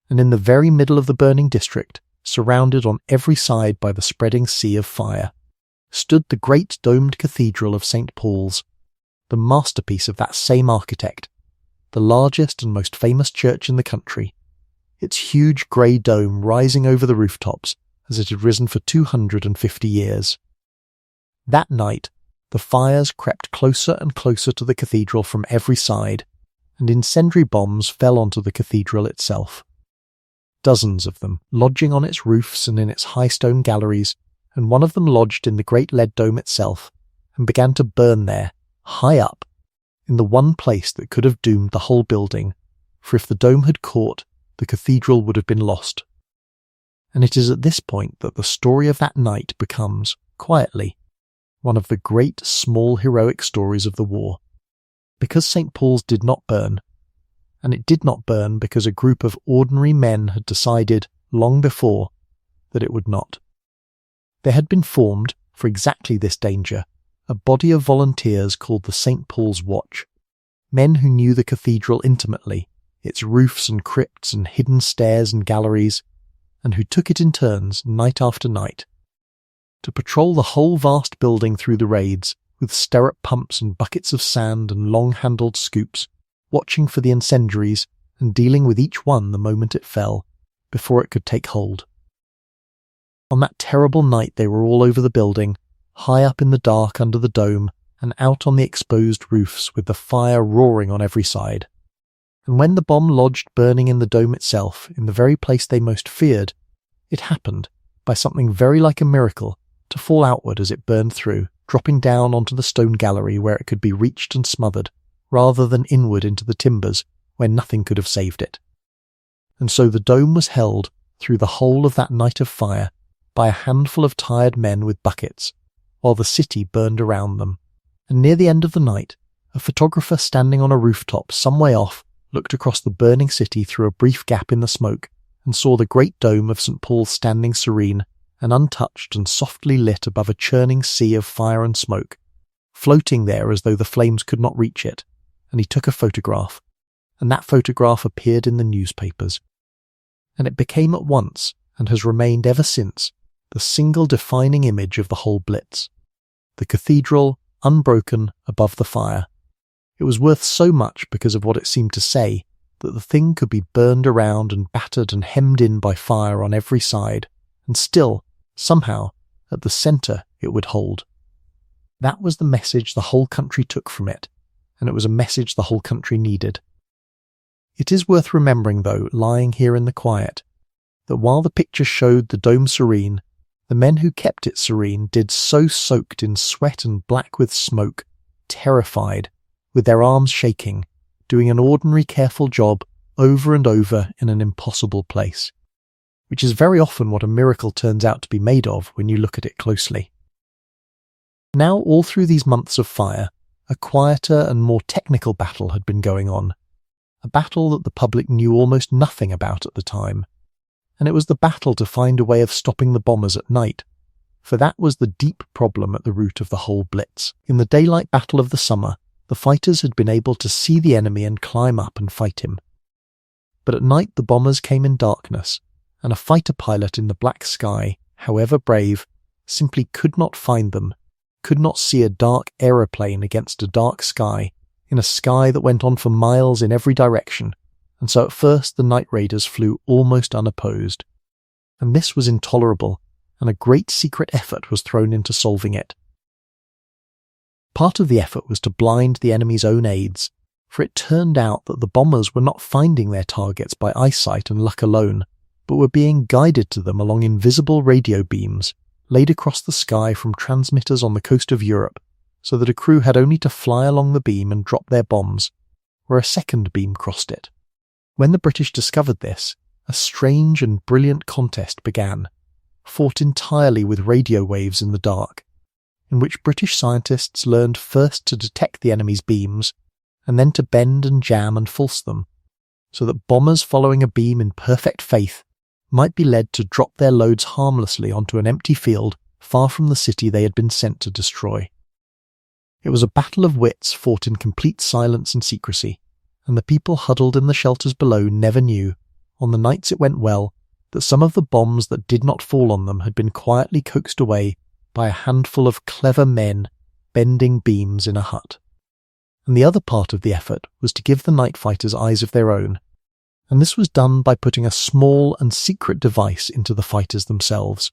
[SPEAKER 1] and in the very middle of the burning district, surrounded on every side by the spreading sea of fire, stood the great domed cathedral of St. Paul's, the masterpiece of that same architect, the largest and most famous church in the country, its huge grey dome rising over the rooftops as it had risen for 250 years. That night, the fires crept closer and closer to the cathedral from every side, and incendiary bombs fell onto the cathedral itself. Dozens of them, lodging on its roofs and in its high stone galleries, and one of them lodged in the great lead dome itself, and began to burn there, high up, in the one place that could have doomed the whole building, for if the dome had caught, the cathedral would have been lost. And it is at this point that the story of that night becomes, quietly, one of the great small heroic stories of the war. Because St. Paul's did not burn, and it did not burn because a group of ordinary men had decided, long before, that it would not. There had been formed, for exactly this danger, a body of volunteers called the St. Paul's Watch, men who knew the cathedral intimately, its roofs and crypts and hidden stairs and galleries, and who took it in turns, night after night, to patrol the whole vast building through the raids, with stirrup pumps and buckets of sand and long-handled scoops, watching for the incendiaries and dealing with each one the moment it fell, before it could take hold. On that terrible night they were all over the building, high up in the dark under the dome, and out on the exposed roofs with the fire roaring on every side. And when the bomb lodged burning in the dome itself, in the very place they most feared, it happened, by something very like a miracle, to fall outward as it burned through, dropping down onto the stone gallery where it could be reached and smothered, rather than inward into the timbers, where nothing could have saved it. And so the dome was held, through the whole of that night of fire, by a handful of tired men with buckets, while the city burned around them. And near the end of the night, a photographer standing on a rooftop some way off looked across the burning city through a brief gap in the smoke, and saw the great dome of St. Paul's standing serene and untouched and softly lit above a churning sea of fire and smoke, floating there as though the flames could not reach it, and he took a photograph, and that photograph appeared in the newspapers. And it became at once, and has remained ever since, the single defining image of the whole Blitz. The cathedral, unbroken, above the fire. It was worth so much because of what it seemed to say, that the thing could be burned around and battered and hemmed in by fire on every side, and still, somehow, at the centre it would hold. That was the message the whole country took from it, and it was a message the whole country needed. It is worth remembering, though, lying here in the quiet, that while the picture showed the dome serene, the men who kept it serene did so soaked in sweat and black with smoke, terrified, with their arms shaking, doing an ordinary careful job over and over in an impossible place, which is very often what a miracle turns out to be made of when you look at it closely. Now, all through these months of fire, a quieter and more technical battle had been going on, a battle that the public knew almost nothing about at the time, and it was the battle to find a way of stopping the bombers at night, for that was the deep problem at the root of the whole Blitz. In the daylight battle of the summer, the fighters had been able to see the enemy and climb up and fight him. But at night the bombers came in darkness, and a fighter pilot in the black sky, however brave, simply could not find them, could not see a dark aeroplane against a dark sky, in a sky that went on for miles in every direction, and so at first the night raiders flew almost unopposed. And this was intolerable, and a great secret effort was thrown into solving it. Part of the effort was to blind the enemy's own aides, for it turned out that the bombers were not finding their targets by eyesight and luck alone, but were being guided to them along invisible radio beams laid across the sky from transmitters on the coast of Europe, so that a crew had only to fly along the beam and drop their bombs, where a second beam crossed it. When the British discovered this, a strange and brilliant contest began, fought entirely with radio waves in the dark, in which British scientists learned first to detect the enemy's beams, and then to bend and jam and false them, so that bombers following a beam in perfect faith might be led to drop their loads harmlessly onto an empty field far from the city they had been sent to destroy. It was a battle of wits fought in complete silence and secrecy, and the people huddled in the shelters below never knew, on the nights it went well, that some of the bombs that did not fall on them had been quietly coaxed away by a handful of clever men bending beams in a hut. And the other part of the effort was to give the night fighters eyes of their own, and this was done by putting a small and secret device into the fighters themselves,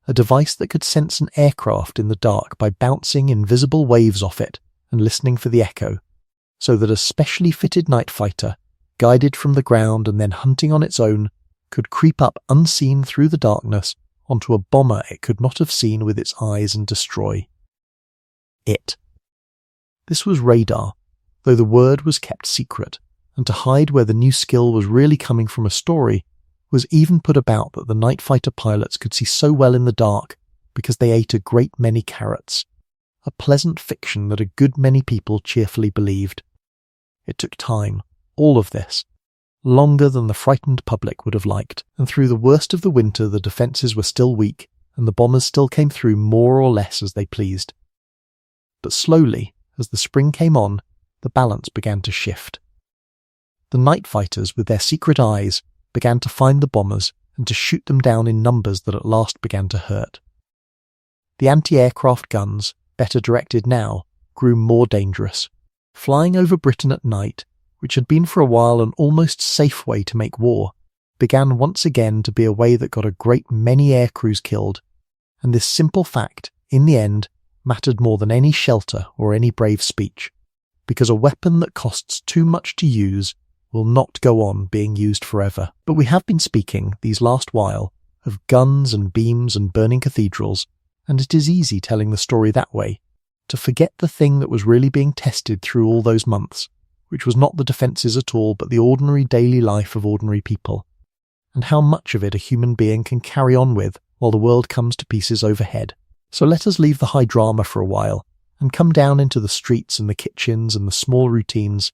[SPEAKER 1] a device that could sense an aircraft in the dark by bouncing invisible waves off it and listening for the echo, so that a specially fitted night fighter, guided from the ground and then hunting on its own, could creep up unseen through the darkness onto a bomber it could not have seen with its eyes and destroy. It. This was radar, though the word was kept secret, and to hide where the new skill was really coming from a story, was even put about that the night fighter pilots could see so well in the dark because they ate a great many carrots, a pleasant fiction that a good many people cheerfully believed. It took time, all of this, longer than the frightened public would have liked, and through the worst of the winter the defences were still weak, and the bombers still came through more or less as they pleased. But slowly, as the spring came on, the balance began to shift. The night fighters, with their secret eyes, began to find the bombers and to shoot them down in numbers that at last began to hurt. The anti-aircraft guns, better directed now, grew more dangerous. Flying over Britain at night, which had been for a while an almost safe way to make war, began once again to be a way that got a great many air crews killed, and this simple fact, in the end, mattered more than any shelter or any brave speech, because a weapon that costs too much to use will not go on being used forever. But we have been speaking, these last while, of guns and beams and burning cathedrals, and it is easy telling the story that way, to forget the thing that was really being tested through all those months, which was not the defences at all but the ordinary daily life of ordinary people, and how much of it a human being can carry on with while the world comes to pieces overhead. So let us leave the high drama for a while, and come down into the streets and the kitchens and the small routines,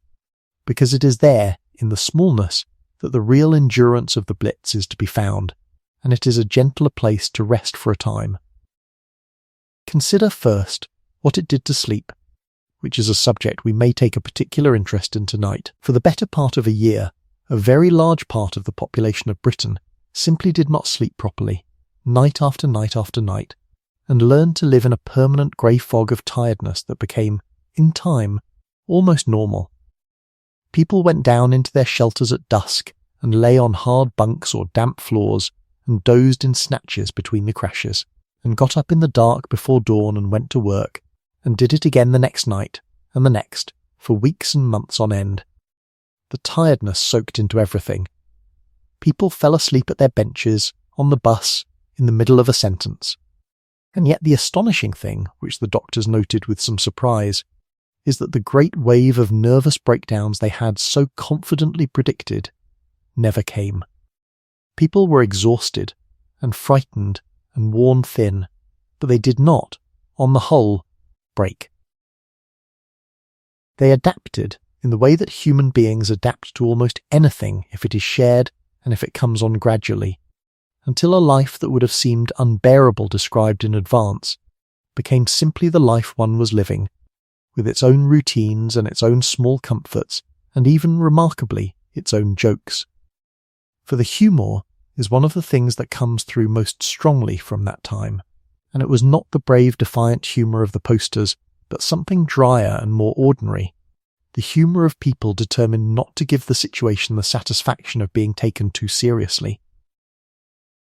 [SPEAKER 1] because it is there, in the smallness, that the real endurance of the Blitz is to be found, and it is a gentler place to rest for a time. Consider first what it did to sleep, which is a subject we may take a particular interest in tonight. For the better part of a year, a very large part of the population of Britain simply did not sleep properly, night after night after night, and learned to live in a permanent grey fog of tiredness that became, in time, almost normal. People went down into their shelters at dusk and lay on hard bunks or damp floors and dozed in snatches between the crashes, and got up in the dark before dawn and went to work, and did it again the next night, and the next, for weeks and months on end. The tiredness soaked into everything. People fell asleep at their benches, on the bus, in the middle of a sentence. And yet the astonishing thing, which the doctors noted with some surprise, is that the great wave of nervous breakdowns they had so confidently predicted never came. People were exhausted and frightened and worn thin, but they did not, on the whole, break. They adapted in the way that human beings adapt to almost anything if it is shared and if it comes on gradually, until a life that would have seemed unbearable described in advance became simply the life one was living, with its own routines and its own small comforts, and even, remarkably, its own jokes. For the humour is one of the things that comes through most strongly from that time, and it was not the brave defiant humour of the posters, but something drier and more ordinary, the humour of people determined not to give the situation the satisfaction of being taken too seriously.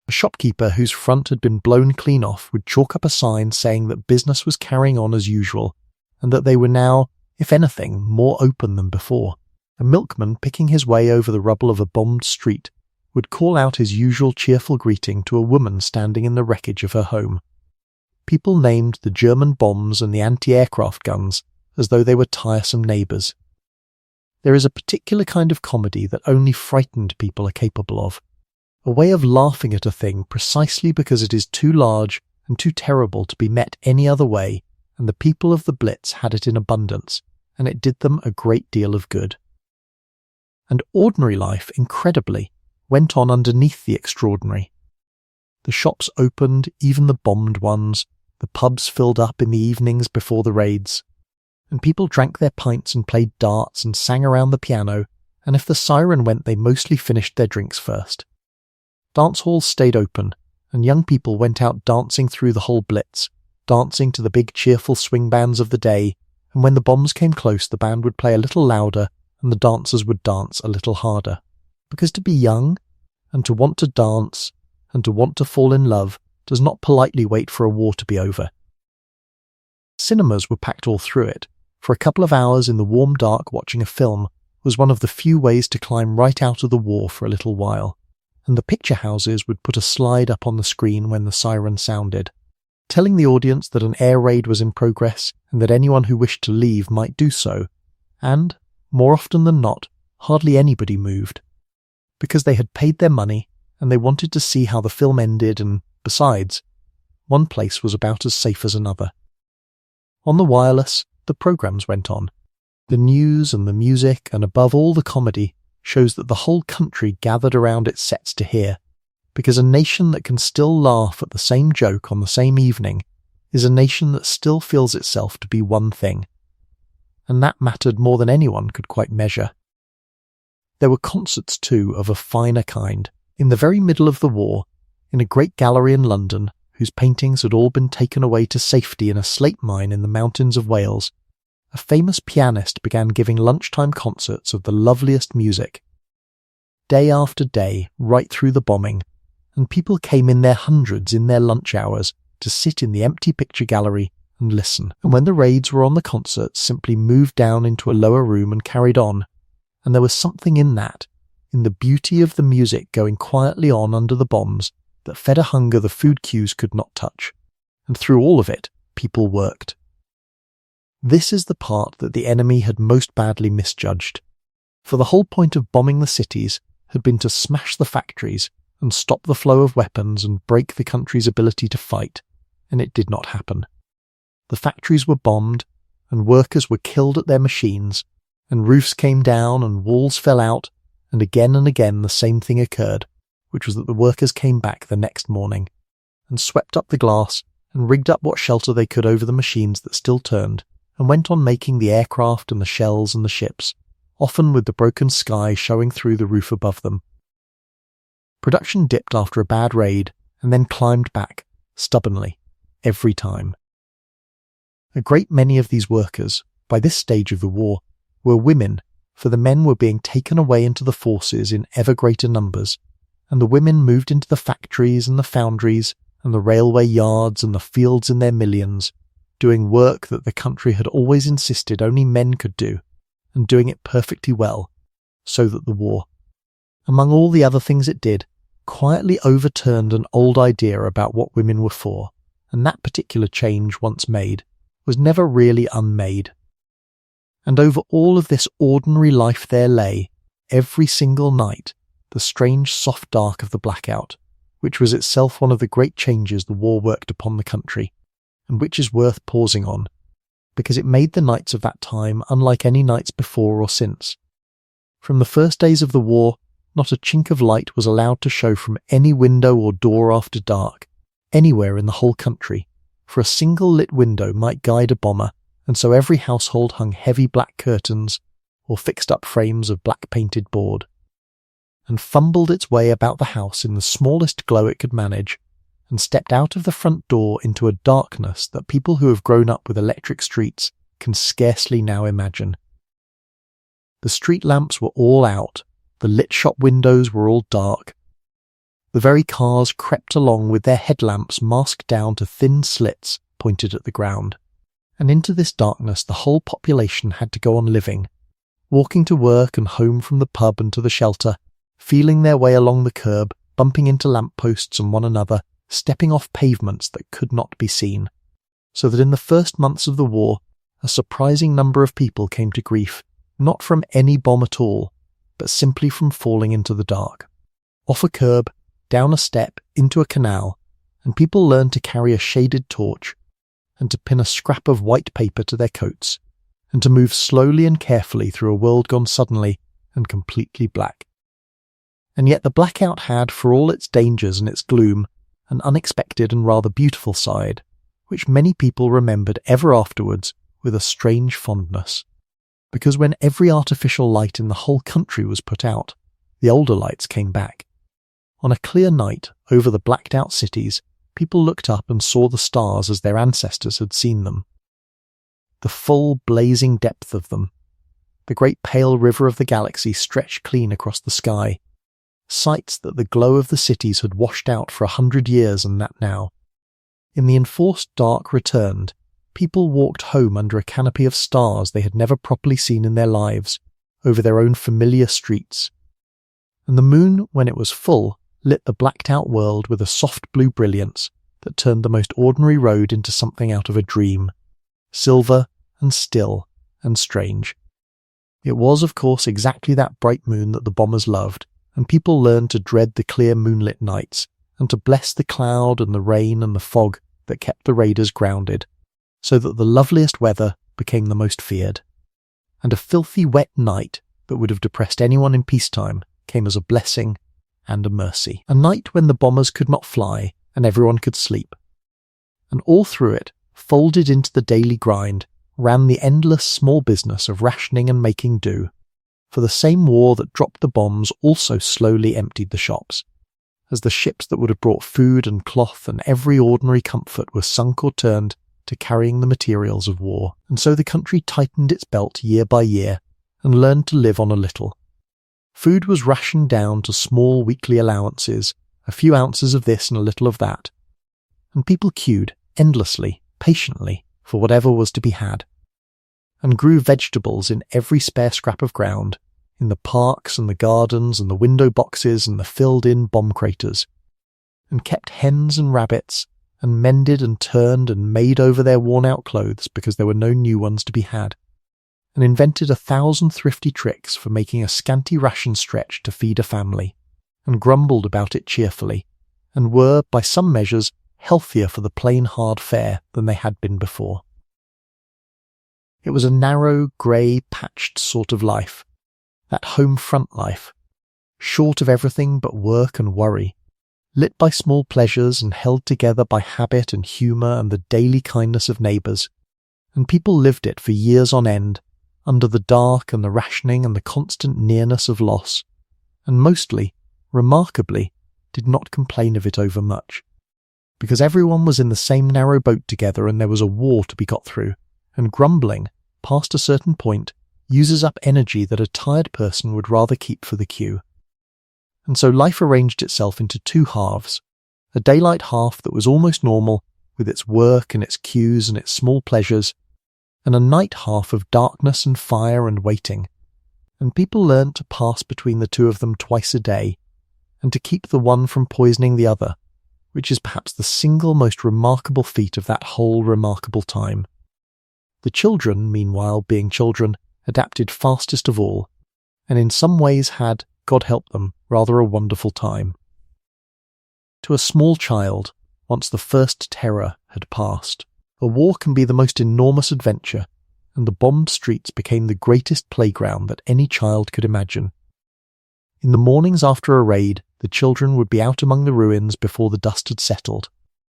[SPEAKER 1] A shopkeeper whose front had been blown clean off would chalk up a sign saying that business was carrying on as usual, and that they were now, if anything, more open than before. A milkman picking his way over the rubble of a bombed street would call out his usual cheerful greeting to a woman standing in the wreckage of her home. People named the German bombs and the anti-aircraft guns as though they were tiresome neighbours. There is a particular kind of comedy that only frightened people are capable of, a way of laughing at a thing precisely because it is too large and too terrible to be met any other way, and the people of the Blitz had it in abundance, and it did them a great deal of good. And ordinary life, incredibly, went on underneath the extraordinary. The shops opened, even the bombed ones, the pubs filled up in the evenings before the raids, and people drank their pints and played darts and sang around the piano, and if the siren went they mostly finished their drinks first. Dance halls stayed open, and young people went out dancing through the whole Blitz, dancing to the big cheerful swing bands of the day, and when the bombs came close the band would play a little louder and the dancers would dance a little harder. Because to be young, and to want to dance, and to want to fall in love does not politely wait for a war to be over. Cinemas were packed all through it. For a couple of hours in the warm dark watching a film was one of the few ways to climb right out of the war for a little while, and the picture houses would put a slide up on the screen when the siren sounded, telling the audience that an air raid was in progress and that anyone who wished to leave might do so, and, more often than not, hardly anybody moved, because they had paid their money and they wanted to see how the film ended, and, besides, one place was about as safe as another. On the wireless, the programmes went on. The news and the music, and above all the comedy, shows that the whole country gathered around its sets to hear, because a nation that can still laugh at the same joke on the same evening is a nation that still feels itself to be one thing. And that mattered more than anyone could quite measure. There were concerts too of a finer kind, in the very middle of the war, in a great gallery in London, whose paintings had all been taken away to safety in a slate mine in the mountains of Wales. A famous pianist began giving lunchtime concerts of the loveliest music. Day after day, right through the bombing, and people came in their hundreds in their lunch hours to sit in the empty picture gallery and listen. And when the raids were on, the concerts simply moved down into a lower room and carried on. And there was something in that, in the beauty of the music going quietly on under the bombs, that fed a hunger the food queues could not touch. And through all of it, people worked. This is the part that the enemy had most badly misjudged, for the whole point of bombing the cities had been to smash the factories and stop the flow of weapons and break the country's ability to fight, and it did not happen. The factories were bombed, and workers were killed at their machines, and roofs came down and walls fell out, and again the same thing occurred, which was that the workers came back the next morning, and swept up the glass and rigged up what shelter they could over the machines that still turned, and went on making the aircraft and the shells and the ships, often with the broken sky showing through the roof above them. Production dipped after a bad raid, and then climbed back, stubbornly, every time. A great many of these workers, by this stage of the war, were women, for the men were being taken away into the forces in ever greater numbers, and the women moved into the factories and the foundries and the railway yards and the fields in their millions, doing work that the country had always insisted only men could do, and doing it perfectly well, so that the war, among all the other things it did, quietly overturned an old idea about what women were for, and that particular change, once made, was never really unmade. And over all of this ordinary life there lay, every single night, the strange soft dark of the blackout, which was itself one of the great changes the war worked upon the country, and which is worth pausing on, because it made the nights of that time unlike any nights before or since. From the first days of the war, not a chink of light was allowed to show from any window or door after dark, anywhere in the whole country, for a single lit window might guide a bomber, and so every household hung heavy black curtains, or fixed up frames of black painted board, and fumbled its way about the house in the smallest glow it could manage, and stepped out of the front door into a darkness that people who have grown up with electric streets can scarcely now imagine. The street lamps were all out, the lit shop windows were all dark. The very cars crept along with their headlamps masked down to thin slits pointed at the ground, and into this darkness the whole population had to go on living, walking to work and home from the pub and to the shelter, feeling their way along the curb, bumping into lamp-posts and one another, stepping off pavements that could not be seen, so that in the first months of the war a surprising number of people came to grief, not from any bomb at all, but simply from falling into the dark. Off a curb, down a step, into a canal, and people learned to carry a shaded torch, and to pin a scrap of white paper to their coats, and to move slowly and carefully through a world gone suddenly and completely black. And yet the blackout had, for all its dangers and its gloom, an unexpected and rather beautiful side, which many people remembered ever afterwards with a strange fondness. Because when every artificial light in the whole country was put out, the older lights came back. On a clear night, over the blacked-out cities, people looked up and saw the stars as their ancestors had seen them. The full, blazing depth of them. The great pale river of the galaxy stretched clean across the sky. Sights that the glow of the cities had washed out for 100 years and that now, In the enforced dark returned, people walked home under a canopy of stars they had never properly seen in their lives, over their own familiar streets. And the moon, when it was full, lit the blacked-out world with a soft blue brilliance that turned the most ordinary road into something out of a dream, silver and still and strange. It was, of course, exactly that bright moon that the bombers loved, and people learned to dread the clear moonlit nights, and to bless the cloud and the rain and the fog that kept the raiders grounded, so that the loveliest weather became the most feared. And a filthy wet night that would have depressed anyone in peacetime came as a blessing and a mercy. A night when the bombers could not fly and everyone could sleep. And all through it, folded into the daily grind, ran the endless small business of rationing and making do, for the same war that dropped the bombs also slowly emptied the shops, as the ships that would have brought food and cloth and every ordinary comfort were sunk or turned to carrying the materials of war. And so the country tightened its belt year by year and learned to live on a little. Food was rationed down to small weekly allowances, a few ounces of this and a little of that, and people queued endlessly, patiently, for whatever was to be had, and grew vegetables in every spare scrap of ground, in the parks and the gardens and the window boxes and the filled-in bomb craters, and kept hens and rabbits, and mended and turned and made over their worn-out clothes because there were no new ones to be had, and invented 1,000 thrifty tricks for making a scanty ration stretch to feed a family, and grumbled about it cheerfully, and were, by some measures, healthier for the plain hard fare than they had been before. It was a narrow, grey, patched sort of life, that home front life, short of everything but work and worry, lit by small pleasures and held together by habit and humour and the daily kindness of neighbours, and people lived it for years on end, under the dark and the rationing and the constant nearness of loss, and mostly, remarkably, did not complain of it overmuch, because everyone was in the same narrow boat together and there was a war to be got through, and grumbling, past a certain point, uses up energy that a tired person would rather keep for the queue. And so life arranged itself into two halves, a daylight half that was almost normal, with its work and its queues and its small pleasures, and a night half of darkness and fire and waiting, and people learnt to pass between the two of them twice a day, and to keep the one from poisoning the other, which is perhaps the single most remarkable feat of that whole remarkable time. The children, meanwhile, being children, adapted fastest of all, and in some ways had, God help them, rather a wonderful time. To a small child, once the first terror had passed, a war can be the most enormous adventure, and the bombed streets became the greatest playground that any child could imagine. In the mornings after a raid, the children would be out among the ruins before the dust had settled,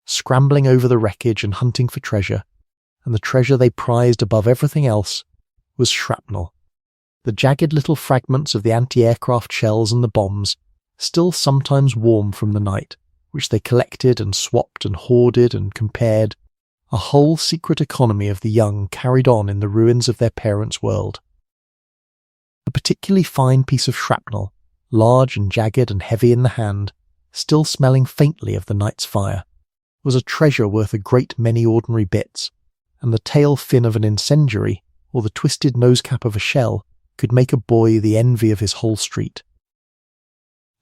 [SPEAKER 1] scrambling over the wreckage and hunting for treasure, and the treasure they prized above everything else was shrapnel, the jagged little fragments of the anti-aircraft shells and the bombs, still sometimes warm from the night, which they collected and swapped and hoarded and compared, a whole secret economy of the young carried on in the ruins of their parents' world. A particularly fine piece of shrapnel, large and jagged and heavy in the hand, still smelling faintly of the night's fire, was a treasure worth a great many ordinary bits, and the tail fin of an incendiary, or the twisted nose-cap of a shell, could make a boy the envy of his whole street.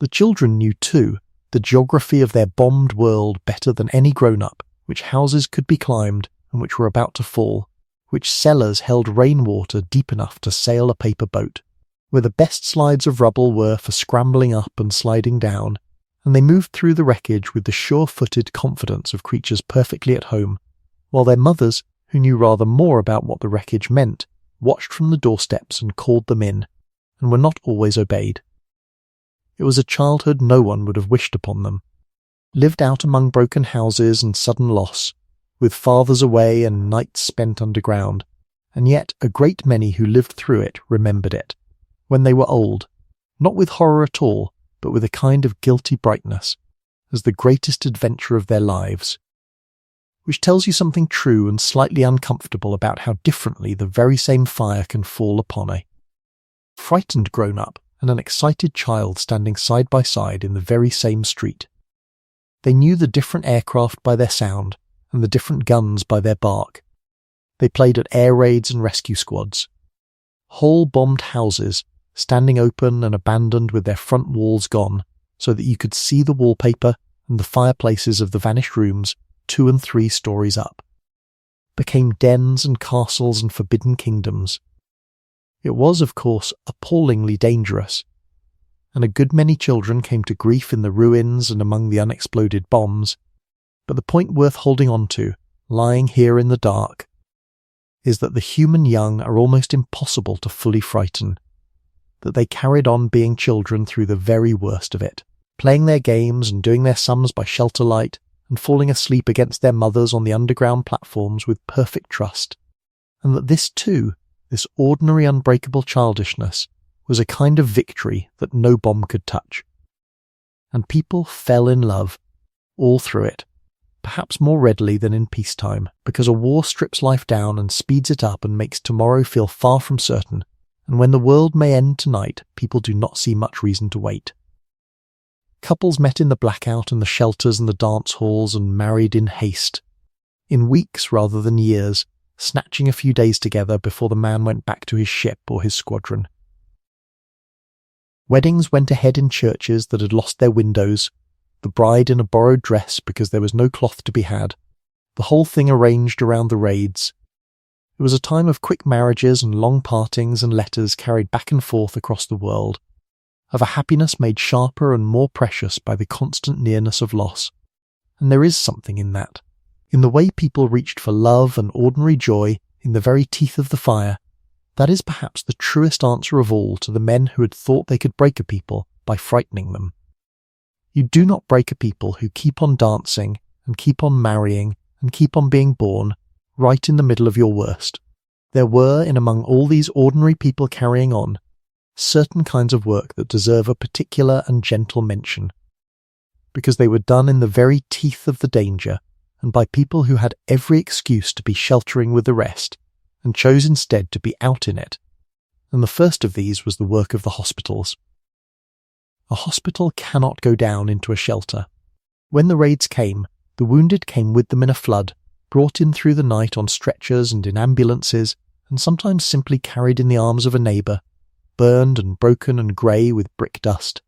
[SPEAKER 1] The children knew, too, the geography of their bombed world better than any grown-up, which houses could be climbed and which were about to fall, which cellars held rainwater deep enough to sail a paper boat, where the best slides of rubble were for scrambling up and sliding down, and they moved through the wreckage with the sure-footed confidence of creatures perfectly at home, while their mothers, who knew rather more about what the wreckage meant, watched from the doorsteps and called them in, and were not always obeyed. It was a childhood no one would have wished upon them, lived out among broken houses and sudden loss, with fathers away and nights spent underground, and yet a great many who lived through it remembered it, when they were old, not with horror at all, but with a kind of guilty brightness, as the greatest adventure of their lives, which tells you something true and slightly uncomfortable about how differently the very same fire can fall upon a frightened grown-up and an excited child standing side by side in the very same street. They knew the different aircraft by their sound, and the different guns by their bark. They played at air raids and rescue squads. Whole bombed houses, standing open and abandoned with their front walls gone, so that you could see the wallpaper and the fireplaces of the vanished rooms 2 and 3 stories up, became dens and castles and forbidden kingdoms. It was, of course, appallingly dangerous, and a good many children came to grief in the ruins and among the unexploded bombs, but the point worth holding on to, lying here in the dark, is that the human young are almost impossible to fully frighten, that they carried on being children through the very worst of it, playing their games and doing their sums by shelter light, and falling asleep against their mothers on the underground platforms with perfect trust, and that this too, this ordinary unbreakable childishness, was a kind of victory that no bomb could touch. And people fell in love, all through it, perhaps more readily than in peacetime, because a war strips life down and speeds it up and makes tomorrow feel far from certain, and when the world may end tonight, people do not see much reason to wait. Couples met in the blackout and the shelters and the dance halls and married in haste, in weeks rather than years, snatching a few days together before the man went back to his ship or his squadron. Weddings went ahead in churches that had lost their windows, the bride in a borrowed dress because there was no cloth to be had, the whole thing arranged around the raids. It was a time of quick marriages and long partings and letters carried back and forth across the world, of a happiness made sharper and more precious by the constant nearness of loss. And there is something in that, in the way people reached for love and ordinary joy in the very teeth of the fire. That is perhaps the truest answer of all to the men who had thought they could break a people by frightening them. You do not break a people who keep on dancing and keep on marrying and keep on being born right in the middle of your worst. There were, in among all these ordinary people carrying on, certain kinds of work that deserve a particular and gentle mention, because they were done in the very teeth of the danger and by people who had every excuse to be sheltering with the rest, and chose instead to be out in it, and the first of these was the work of the hospitals. A hospital cannot go down into a shelter. When the raids came, the wounded came with them in a flood, brought in through the night on stretchers and in ambulances, and sometimes simply carried in the arms of a neighbour, burned and broken and grey with brick dust.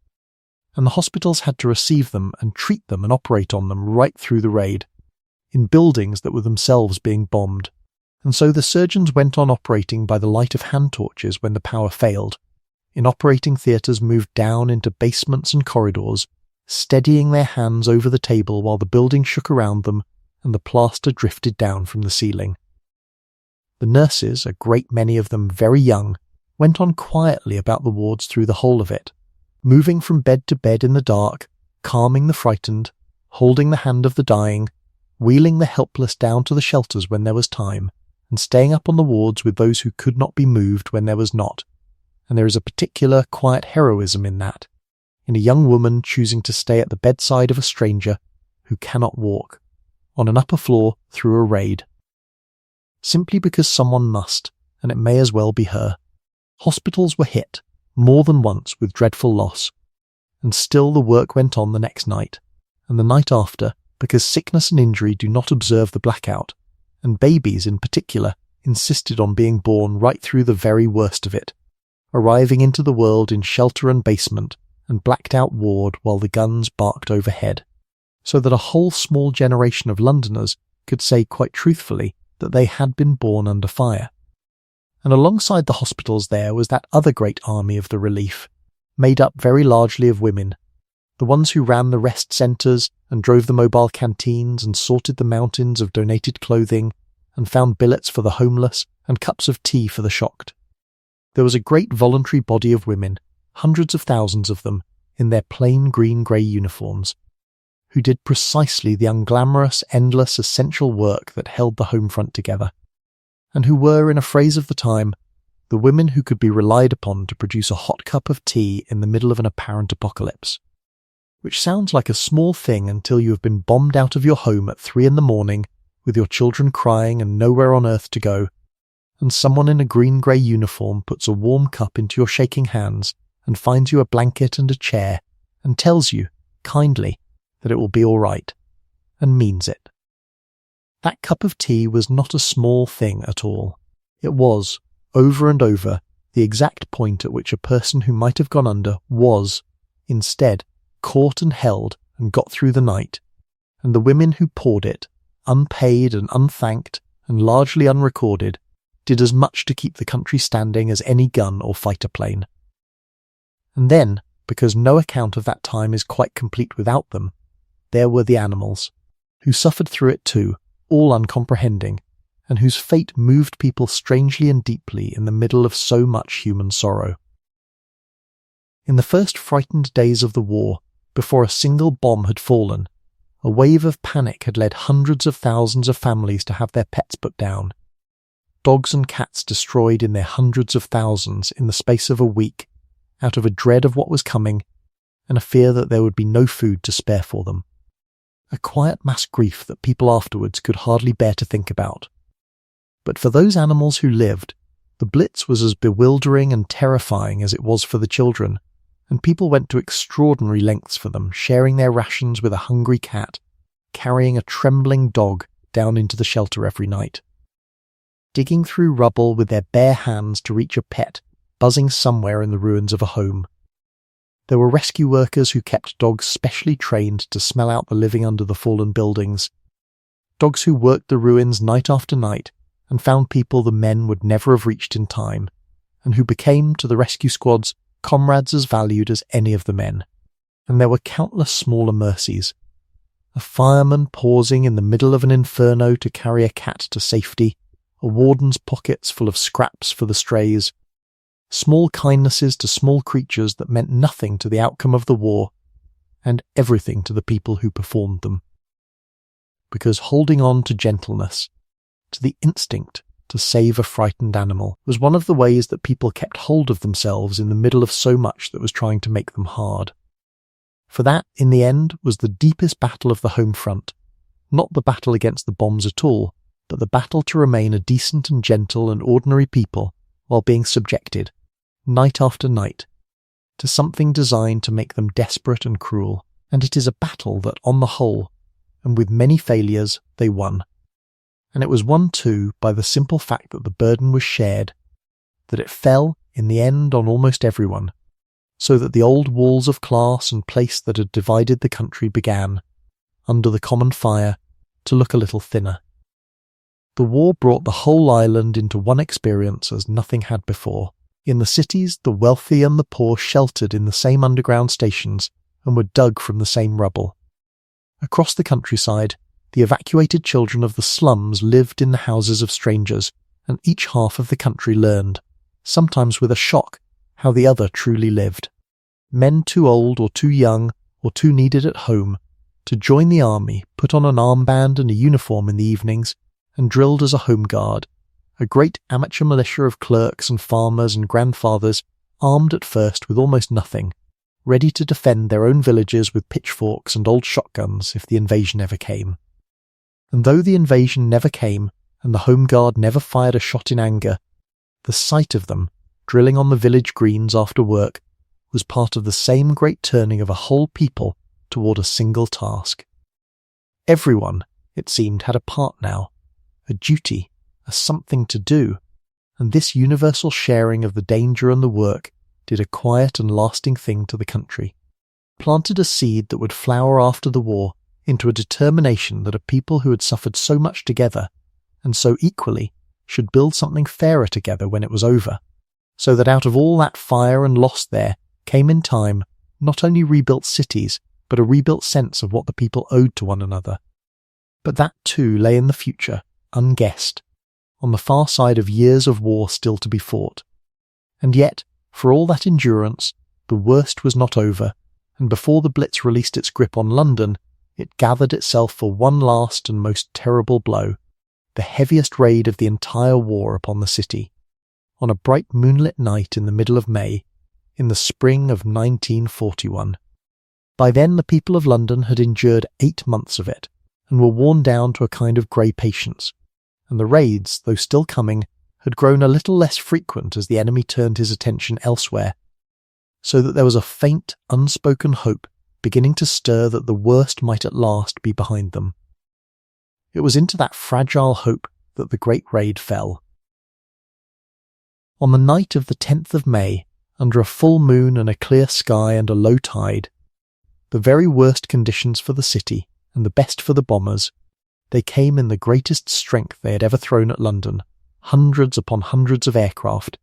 [SPEAKER 1] And the hospitals had to receive them and treat them and operate on them right through the raid, in buildings that were themselves being bombed. And so the surgeons went on operating by the light of hand torches when the power failed, in operating theatres moved down into basements and corridors, steadying their hands over the table while the building shook around them and the plaster drifted down from the ceiling. The nurses, a great many of them very young, went on quietly about the wards through the whole of it, moving from bed to bed in the dark, calming the frightened, holding the hand of the dying, wheeling the helpless down to the shelters when there was time, and staying up on the wards with those who could not be moved when there was not. And there is a particular quiet heroism in that, in a young woman choosing to stay at the bedside of a stranger who cannot walk, on an upper floor through a raid. Simply because someone must, and it may as well be her. Hospitals were hit, more than once, with dreadful loss, and still the work went on the next night, and the night after, because sickness and injury do not observe the blackout, and babies in particular insisted on being born right through the very worst of it, arriving into the world in shelter and basement and blacked out ward while the guns barked overhead, so that a whole small generation of Londoners could say quite truthfully that they had been born under fire. And alongside the hospitals there was that other great army of the relief, made up very largely of women, the ones who ran the rest centres and drove the mobile canteens and sorted the mountains of donated clothing and found billets for the homeless and cups of tea for the shocked. There was a great voluntary body of women, hundreds of thousands of them, in their plain green-grey uniforms, who did precisely the unglamorous, endless, essential work that held the home front together, and who were, in a phrase of the time, the women who could be relied upon to produce a hot cup of tea in the middle of an apparent apocalypse. Which sounds like a small thing until you have been bombed out of your home at 3 a.m, with your children crying and nowhere on earth to go, and someone in a green-grey uniform puts a warm cup into your shaking hands and finds you a blanket and a chair and tells you, kindly, that it will be all right, and means it. That cup of tea was not a small thing at all. It was, over and over, the exact point at which a person who might have gone under was, instead, caught and held and got through the night, and the women who poured it, unpaid and unthanked and largely unrecorded, did as much to keep the country standing as any gun or fighter plane. And then, because no account of that time is quite complete without them, there were the animals, who suffered through it too, all uncomprehending, and whose fate moved people strangely and deeply in the middle of so much human sorrow. In the first frightened days of the war, before a single bomb had fallen, a wave of panic had led hundreds of thousands of families to have their pets put down. Dogs and cats destroyed in their hundreds of thousands in the space of a week, out of a dread of what was coming, and a fear that there would be no food to spare for them. A quiet mass grief that people afterwards could hardly bear to think about. But for those animals who lived, the Blitz was as bewildering and terrifying as it was for the children, and people went to extraordinary lengths for them, sharing their rations with a hungry cat, carrying a trembling dog down into the shelter every night, digging through rubble with their bare hands to reach a pet buzzing somewhere in the ruins of a home. There were rescue workers who kept dogs specially trained to smell out the living under the fallen buildings, dogs who worked the ruins night after night and found people the men would never have reached in time, and who became, to the rescue squads, comrades as valued as any of the men. And there were countless smaller mercies. A fireman pausing in the middle of an inferno to carry a cat to safety, a warden's pockets full of scraps for the strays, small kindnesses to small creatures that meant nothing to the outcome of the war, and everything to the people who performed them. Because holding on to gentleness, to the instinct to save a frightened animal, was one of the ways that people kept hold of themselves in the middle of so much that was trying to make them hard. For that, in the end, was the deepest battle of the home front, not the battle against the bombs at all, but the battle to remain a decent and gentle and ordinary people while being subjected, night after night, to something designed to make them desperate and cruel. And it is a battle that, on the whole, and with many failures, they won. And it was won too by the simple fact that the burden was shared, that it fell, in the end, on almost everyone, so that the old walls of class and place that had divided the country began, under the common fire, to look a little thinner. The war brought the whole island into one experience as nothing had before. In the cities, the wealthy and the poor sheltered in the same underground stations and were dug from the same rubble. Across the countryside, the evacuated children of the slums lived in the houses of strangers, and each half of the country learned, sometimes with a shock, how the other truly lived. Men too old or too young or too needed at home to join the army put on an armband and a uniform in the evenings and drilled as a home guard, a great amateur militia of clerks and farmers and grandfathers, armed at first with almost nothing, ready to defend their own villages with pitchforks and old shotguns if the invasion ever came. And though the invasion never came, and the home guard never fired a shot in anger, the sight of them, drilling on the village greens after work, was part of the same great turning of a whole people toward a single task. Everyone, it seemed, had a part now, a duty, a something to do, and this universal sharing of the danger and the work did a quiet and lasting thing to the country, planted a seed that would flower after the war into a determination that a people who had suffered so much together, and so equally, should build something fairer together when it was over, so that out of all that fire and loss there came in time not only rebuilt cities, but a rebuilt sense of what the people owed to one another. But that too lay in the future, unguessed, on the far side of years of war still to be fought. And yet, for all that endurance, the worst was not over, and before the Blitz released its grip on London, it gathered itself for one last and most terrible blow, the heaviest raid of the entire war upon the city, on a bright moonlit night in the middle of May, in the spring of 1941. By then the people of London had endured 8 months of it, and were worn down to a kind of grey patience, and the raids, though still coming, had grown a little less frequent as the enemy turned his attention elsewhere, so that there was a faint, unspoken hope beginning to stir that the worst might at last be behind them. it was into that fragile hope that the great raid fell. On the night of the 10th of May, under a full moon and a clear sky and a low tide, the very worst conditions for the city and the best for the bombers, they came in the greatest strength they had ever thrown at London, hundreds upon hundreds of aircraft,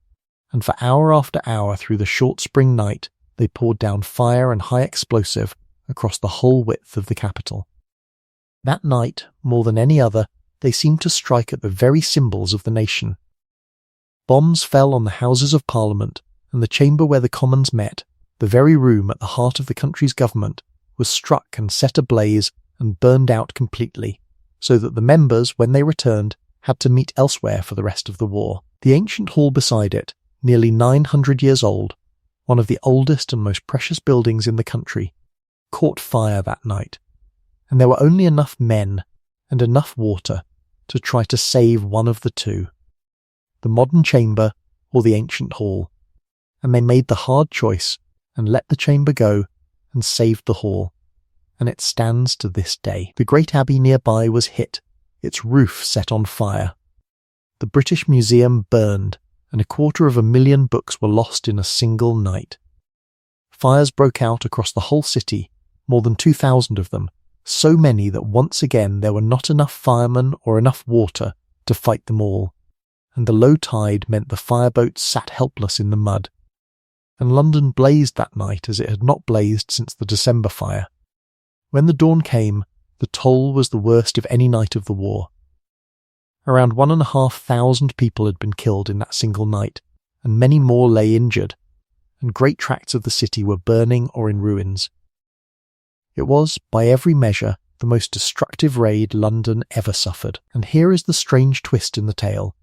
[SPEAKER 1] and for hour after hour through the short spring night they poured down fire and high explosive across the whole width of the capital. That night, more than any other, they seemed to strike at the very symbols of the nation. Bombs fell on the Houses of Parliament, and the chamber where the Commons met, the very room at the heart of the country's government, was struck and set ablaze and burned out completely, so that the members, when they returned, had to meet elsewhere for the rest of the war. The ancient hall beside it, nearly 900 years old, one of the oldest and most precious buildings in the country, caught fire that night, and there were only enough men and enough water to try to save one of the two, the modern chamber or the ancient hall, and they made the hard choice and let the chamber go and saved the hall, and it stands to this day. The great abbey nearby was hit, its roof set on fire. The British Museum burned, and 250,000 books were lost in a single night. Fires broke out across the whole city, more than 2,000 of them, so many that once again there were not enough firemen or enough water to fight them all, and the low tide meant the fireboats sat helpless in the mud. And London blazed that night as it had not blazed since the December fire. When the dawn came, the toll was the worst of any night of the war. Around 1,500 people had been killed in that single night, and many more lay injured, and great tracts of the city were burning or in ruins. It was, by every measure, the most destructive raid London ever suffered. And here is the strange twist in the tale,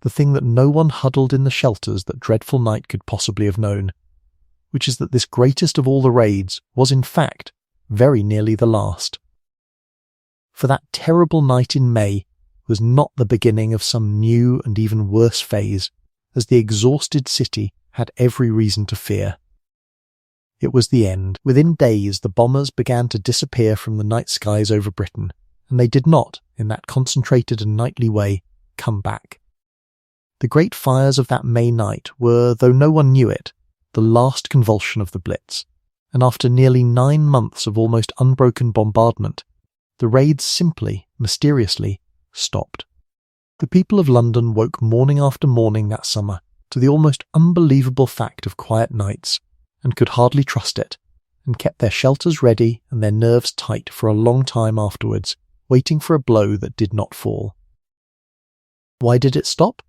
[SPEAKER 1] the thing that no one huddled in the shelters that dreadful night could possibly have known, which is that this greatest of all the raids was in fact very nearly the last. For that terrible night in May was not the beginning of some new and even worse phase, as the exhausted city had every reason to fear. It was the end. Within days the bombers began to disappear from the night skies over Britain, and they did not, in that concentrated and nightly way, come back. The great fires of that May night were, though no one knew it, the last convulsion of the Blitz, and after nearly 9 months of almost unbroken bombardment, the raids simply, mysteriously, stopped. The people of London woke morning after morning that summer to the almost unbelievable fact of quiet nights, and could hardly trust it, and kept their shelters ready and their nerves tight for a long time afterwards, waiting for a blow that did not fall. Why did it stop?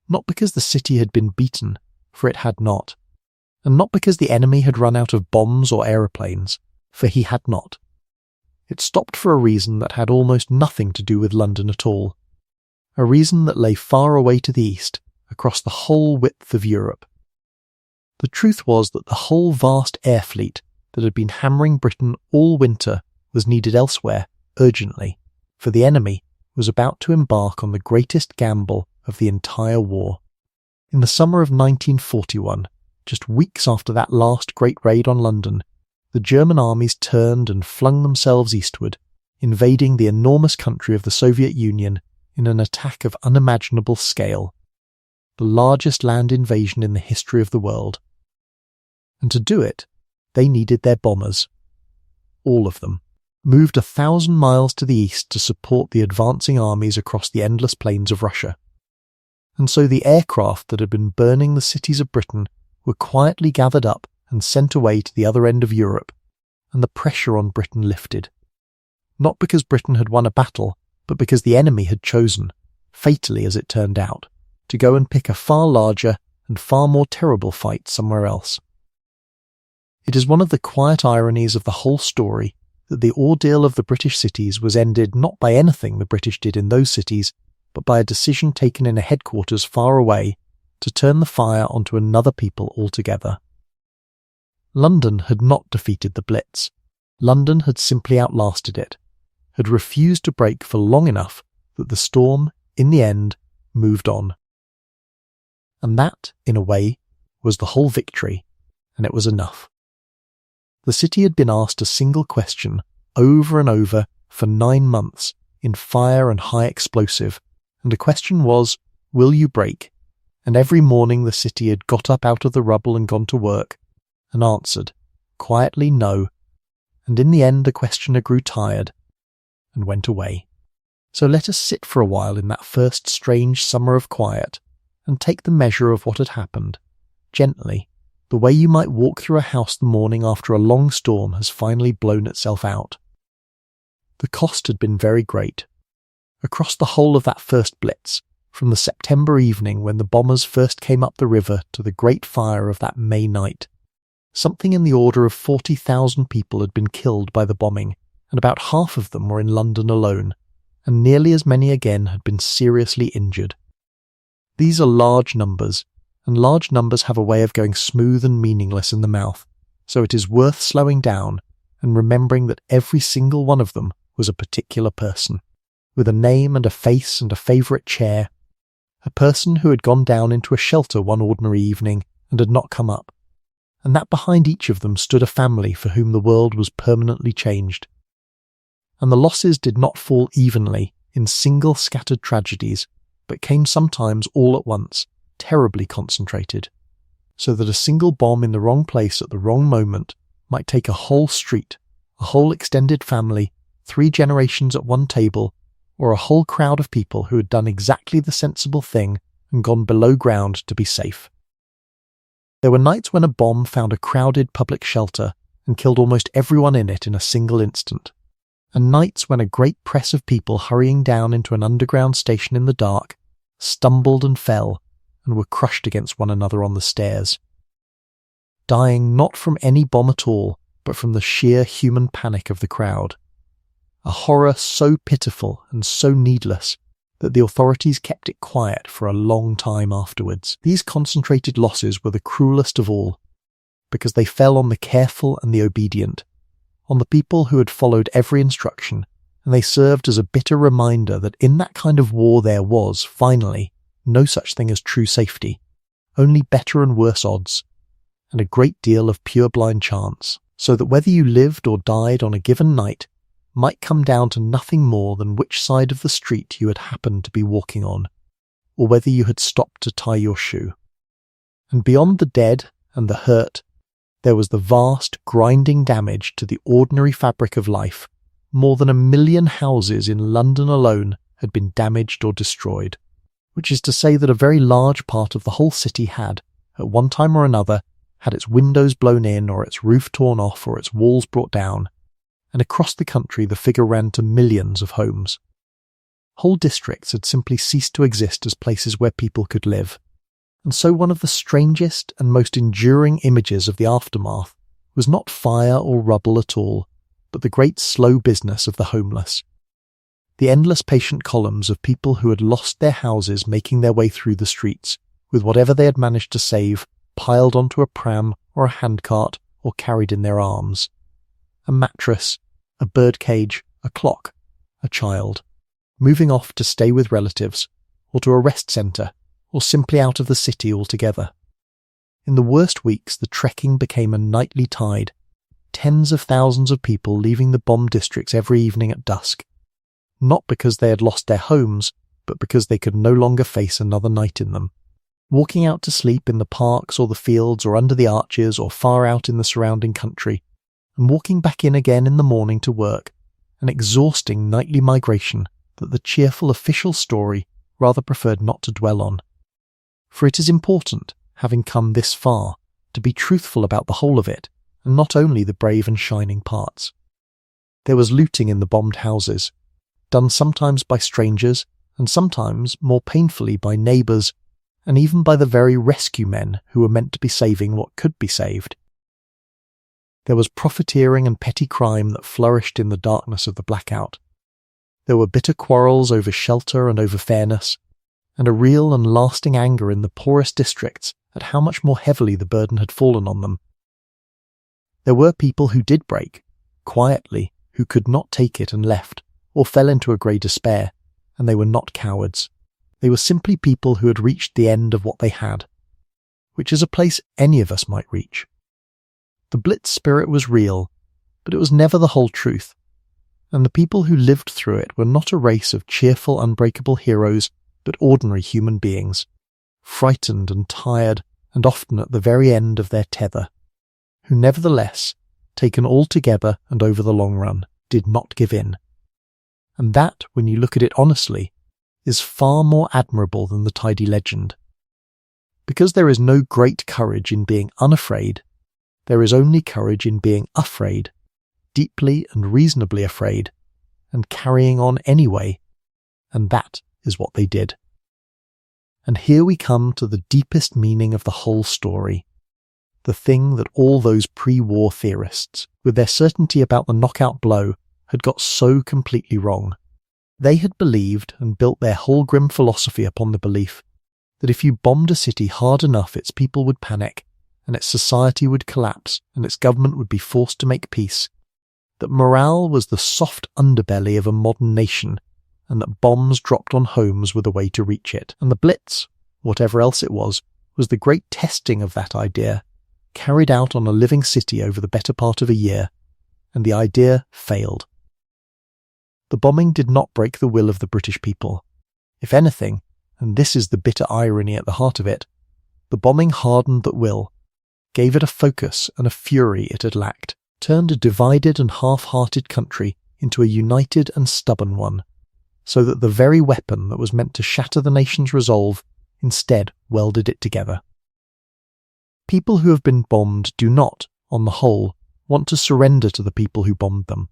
[SPEAKER 1] Not because the city had been beaten, for it had not, and not because the enemy had run out of bombs or aeroplanes, for he had not. It stopped for a reason that had almost nothing to do with London at all, a reason that lay far away to the east, across the whole width of Europe. The truth was that the whole vast air fleet that had been hammering Britain all winter was needed elsewhere, urgently, for the enemy was about to embark on the greatest gamble of the entire war. In the summer of 1941, just weeks after that last great raid on London, the German armies turned and flung themselves eastward, invading the enormous country of the Soviet Union in an attack of unimaginable scale, the largest land invasion in the history of the world. And to do it, they needed their bombers. All of them, moved 1,000 miles to the east to support the advancing armies across the endless plains of Russia. And so the aircraft that had been burning the cities of Britain were quietly gathered up and sent away to the other end of Europe, and the pressure on Britain lifted. Not because Britain had won a battle, but because the enemy had chosen, fatally as it turned out, to go and pick a far larger and far more terrible fight somewhere else. It is one of the quiet ironies of the whole story that the ordeal of the British cities was ended not by anything the British did in those cities, but by a decision taken in a headquarters far away to turn the fire onto another people altogether. London had not defeated the Blitz. London had simply outlasted it, had refused to break for long enough that the storm, in the end, moved on. And that, in a way, was the whole victory, and it was enough. The city had been asked a single question over and over for 9 months in fire and high explosive, and the question was, will you break? And every morning the city had got up out of the rubble and gone to work, and answered, quietly no, and in the end the questioner grew tired, and went away. So let us sit for a while in that first strange summer of quiet, and take the measure of what had happened, gently, the way you might walk through a house the morning after a long storm has finally blown itself out. The cost had been very great. Across the whole of that first Blitz, from the September evening when the bombers first came up the river to the great fire of that May night, something in the order of 40,000 people had been killed by the bombing, and about half of them were in London alone, and nearly as many again had been seriously injured. These are large numbers, and large numbers have a way of going smooth and meaningless in the mouth, so it is worth slowing down and remembering that every single one of them was a particular person, with a name and a face and a favourite chair, a person who had gone down into a shelter one ordinary evening and had not come up, and that behind each of them stood a family for whom the world was permanently changed. And the losses did not fall evenly in single scattered tragedies, but came sometimes all at once, terribly concentrated, so that a single bomb in the wrong place at the wrong moment might take a whole street, a whole extended family, 3 generations at one table, or a whole crowd of people who had done exactly the sensible thing and gone below ground to be safe. There were nights when a bomb found a crowded public shelter and killed almost everyone in it in a single instant, and nights when a great press of people hurrying down into an underground station in the dark stumbled and fell and were crushed against one another on the stairs, dying not from any bomb at all, but from the sheer human panic of the crowd. A horror so pitiful and so needless that the authorities kept it quiet for a long time afterwards. These concentrated losses were the cruelest of all, because they fell on the careful and the obedient, on the people who had followed every instruction, and they served as a bitter reminder that in that kind of war there was, finally, no such thing as true safety, only better and worse odds, and a great deal of pure-blind chance, so that whether you lived or died on a given night might come down to nothing more than which side of the street you had happened to be walking on, or whether you had stopped to tie your shoe. And beyond the dead and the hurt, there was the vast, grinding damage to the ordinary fabric of life. More than 1 million houses in London alone had been damaged or destroyed, which is to say that a very large part of the whole city had, at one time or another, had its windows blown in or its roof torn off or its walls brought down, and across the country the figure ran to millions of homes. Whole districts had simply ceased to exist as places where people could live, and so one of the strangest and most enduring images of the aftermath was not fire or rubble at all, but the great slow business of the homeless. The endless patient columns of people who had lost their houses making their way through the streets, with whatever they had managed to save piled onto a pram or a handcart or carried in their arms. A mattress, a birdcage, a clock, a child, moving off to stay with relatives, or to a rest centre, or simply out of the city altogether. In the worst weeks the trekking became a nightly tide, tens of thousands of people leaving the bomb districts every evening at dusk, not because they had lost their homes, but because they could no longer face another night in them, walking out to sleep in the parks or the fields or under the arches or far out in the surrounding country, and walking back in again in the morning to work, an exhausting nightly migration that the cheerful official story rather preferred not to dwell on. For it is important, having come this far, to be truthful about the whole of it, and not only the brave and shining parts. There was looting in the bombed houses, done sometimes by strangers, and sometimes, more painfully, by neighbours, and even by the very rescue men who were meant to be saving what could be saved. There was profiteering and petty crime that flourished in the darkness of the blackout. There were bitter quarrels over shelter and over fairness, and a real and lasting anger in the poorest districts at how much more heavily the burden had fallen on them. There were people who did break, quietly, who could not take it and left, or fell into a grey despair, and they were not cowards. They were simply people who had reached the end of what they had, which is a place any of us might reach. The Blitz spirit was real, but it was never the whole truth. and the people who lived through it were not a race of cheerful, unbreakable heroes, but ordinary human beings, frightened and tired and often at the very end of their tether, who nevertheless, taken all together and over the long run, did not give in. And that, when you look at it honestly, is far more admirable than the tidy legend. Because there is no great courage in being unafraid, there is only courage in being afraid, deeply and reasonably afraid, and carrying on anyway, and that is what they did. And here we come to the deepest meaning of the whole story, the thing that all those pre-war theorists, with their certainty about the knockout blow, had got so completely wrong. They had believed and built their whole grim philosophy upon the belief that if you bombed a city hard enough, its people would panic, and its society would collapse, and its government would be forced to make peace, that morale was the soft underbelly of a modern nation, and that bombs dropped on homes were the way to reach it. And the Blitz, whatever else it was the great testing of that idea, carried out on a living city over the better part of a year, and the idea failed. The bombing did not break the will of the British people. If anything, and this is the bitter irony at the heart of it, the bombing hardened that will, gave it a focus and a fury it had lacked, turned a divided and half-hearted country into a united and stubborn one, so that the very weapon that was meant to shatter the nation's resolve instead welded it together. People who have been bombed do not, on the whole, want to surrender to the people who bombed them.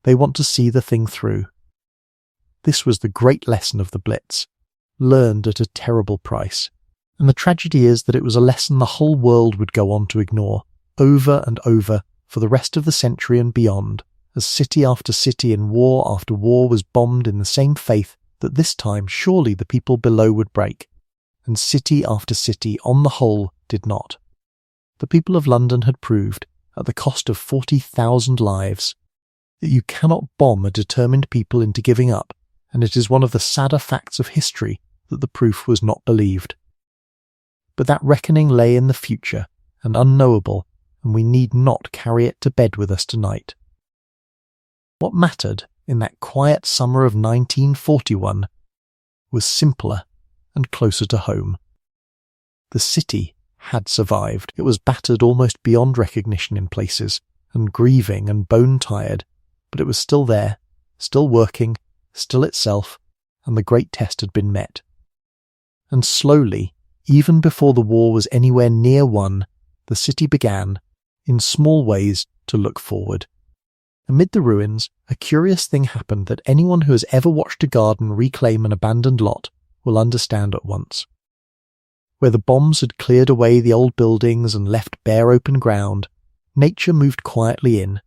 [SPEAKER 1] They want to see the thing through. This was the great lesson of the Blitz, learned at a terrible price, and the tragedy is that it was a lesson the whole world would go on to ignore, over and over, for the rest of the century and beyond, as city after city and war after war was bombed in the same faith that this time surely the people below would break, and city after city on the whole did not. The people of London had proved, at the cost of 40,000 lives, that you cannot bomb a determined people into giving up, and it is one of the sadder facts of history that the proof was not believed. But that reckoning lay in the future, and unknowable, and we need not carry it to bed with us tonight. What mattered in that quiet summer of 1941 was simpler and closer to home. The city had survived. It was battered almost beyond recognition in places, and grieving and bone-tired, but it was still there, still working, still itself, and the great test had been met. And slowly, even before the war was anywhere near won, the city began, in small ways, to look forward. Amid the ruins, a curious thing happened that anyone who has ever watched a garden reclaim an abandoned lot will understand at once. Where the bombs had cleared away the old buildings and left bare open ground, nature moved quietly in,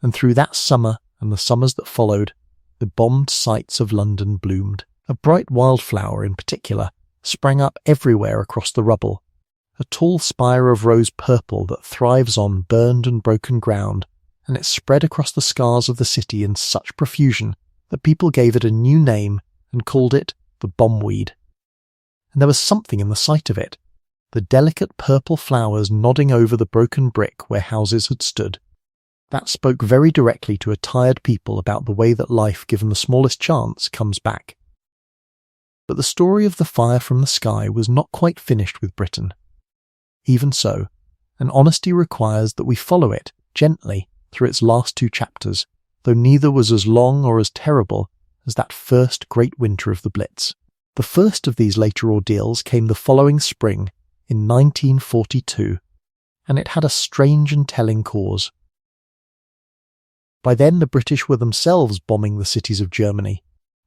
[SPEAKER 1] and through that summer and the summers that followed, the bombed sites of London bloomed. A bright wildflower in particular sprang up everywhere across the rubble, a tall spire of rose purple that thrives on burned and broken ground, and it spread across the scars of the city in such profusion that people gave it a new name and called it the bombweed. And there was something in the sight of it, the delicate purple flowers nodding over the broken brick where houses had stood. That spoke very directly to a tired people about the way that life, given the smallest chance, comes back. But the story of the fire from the sky was not quite finished with Britain. Even so, and honesty requires that we follow it, gently, through its last two chapters, though neither was as long or as terrible as that first great winter of the Blitz. The first of these later ordeals came the following spring, in 1942, and it had a strange and telling cause. By then the British were themselves bombing the cities of Germany,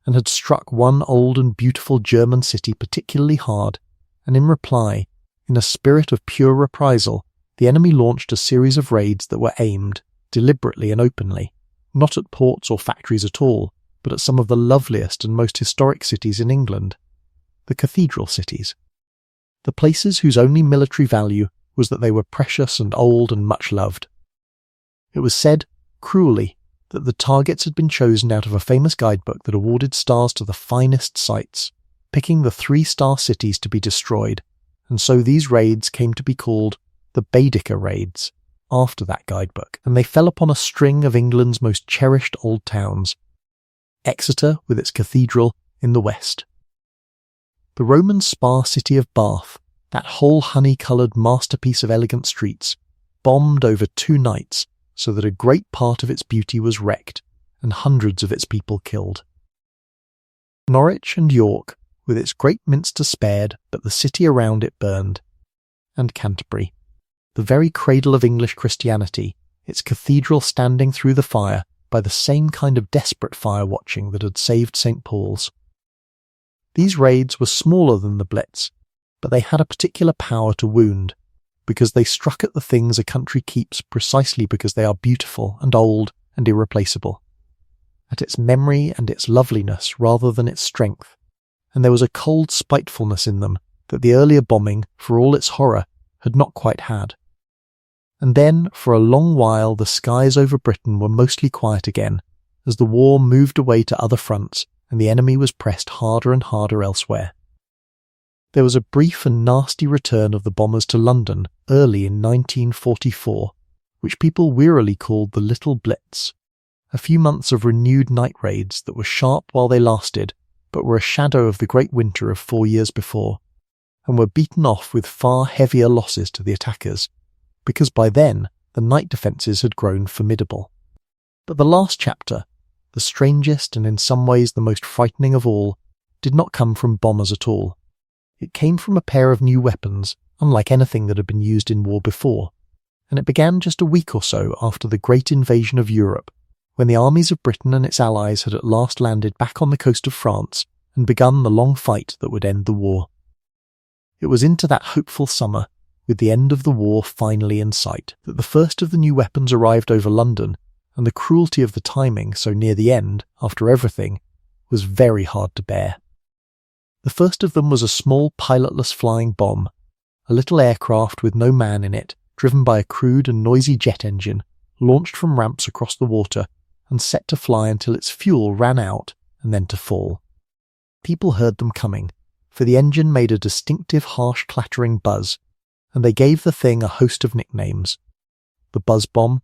[SPEAKER 1] and had struck one old and beautiful German city particularly hard, and in reply, in a spirit of pure reprisal, the enemy launched a series of raids that were aimed, deliberately and openly, not at ports or factories at all, but at some of the loveliest and most historic cities in England, the cathedral cities, the places whose only military value was that they were precious and old and much loved. It was said, cruelly, that the targets had been chosen out of a famous guidebook that awarded stars to the finest sites, picking the 3-star cities to be destroyed, and so these raids came to be called the Baedeker raids, after that guidebook, and they fell upon a string of England's most cherished old towns. Exeter, with its cathedral, in the west. The Roman spa city of Bath, that whole honey-coloured masterpiece of elegant streets, bombed over 2 nights so that a great part of its beauty was wrecked and hundreds of its people killed. Norwich and York, with its great minster spared but the city around it burned. And Canterbury, the very cradle of English Christianity, its cathedral standing through the fire by the same kind of desperate fire-watching that had saved St. Paul's. These raids were smaller than the Blitz, but they had a particular power to wound, because they struck at the things a country keeps precisely because they are beautiful and old and irreplaceable, at its memory and its loveliness rather than its strength, and there was a cold spitefulness in them that the earlier bombing, for all its horror, had not quite had. And then, for a long while, the skies over Britain were mostly quiet again, as the war moved away to other fronts and the enemy was pressed harder and harder elsewhere. There was a brief and nasty return of the bombers to London early in 1944, which people wearily called the Little Blitz. A few months of renewed night raids that were sharp while they lasted, but were a shadow of the great winter of 4 years before, and were beaten off with far heavier losses to the attackers, because by then the night defences had grown formidable. But the last chapter, the strangest and in some ways the most frightening of all, did not come from bombers at all. It came from a pair of new weapons, unlike anything that had been used in war before, and it began just a week or so after the great invasion of Europe, when the armies of Britain and its allies had at last landed back on the coast of France and begun the long fight that would end the war. It was into that hopeful summer, with the end of the war finally in sight, that the first of the new weapons arrived over London, and the cruelty of the timing so near the end, after everything, was very hard to bear. The first of them was a small pilotless flying bomb, a little aircraft with no man in it, driven by a crude and noisy jet engine, launched from ramps across the water and set to fly until its fuel ran out and then to fall. People heard them coming, for the engine made a distinctive harsh clattering buzz, and they gave the thing a host of nicknames. The buzz bomb,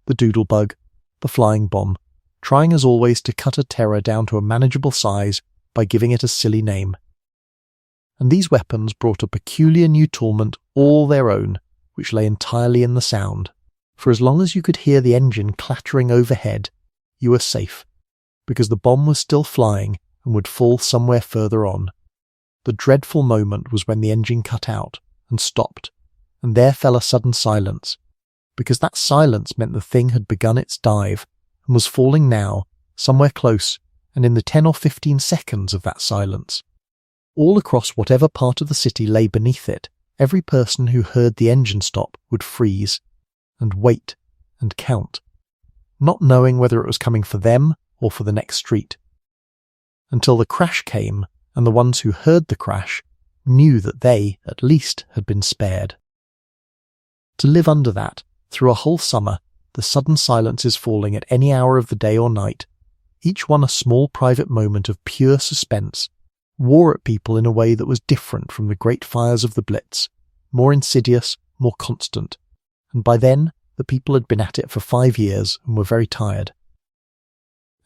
[SPEAKER 1] the doodle bug, the flying bomb, trying as always to cut a terror down to a manageable size by giving it a silly name. And these weapons brought a peculiar new torment all their own, which lay entirely in the sound, for as long as you could hear the engine clattering overhead, you were safe, because the bomb was still flying and would fall somewhere further on. The dreadful moment was when the engine cut out and stopped, and there fell a sudden silence, because that silence meant the thing had begun its dive and was falling now, somewhere close, and in the 10 or 15 seconds of that silence. All across whatever part of the city lay beneath it, every person who heard the engine stop would freeze, and wait, and count, not knowing whether it was coming for them or for the next street. Until the crash came, and the ones who heard the crash knew that they, at least, had been spared. To live under that, through a whole summer, the sudden silences falling at any hour of the day or night, each one a small private moment of pure suspense, wore at people in a way that was different from the great fires of the Blitz, more insidious, more constant, and by then the people had been at it for 5 years and were very tired.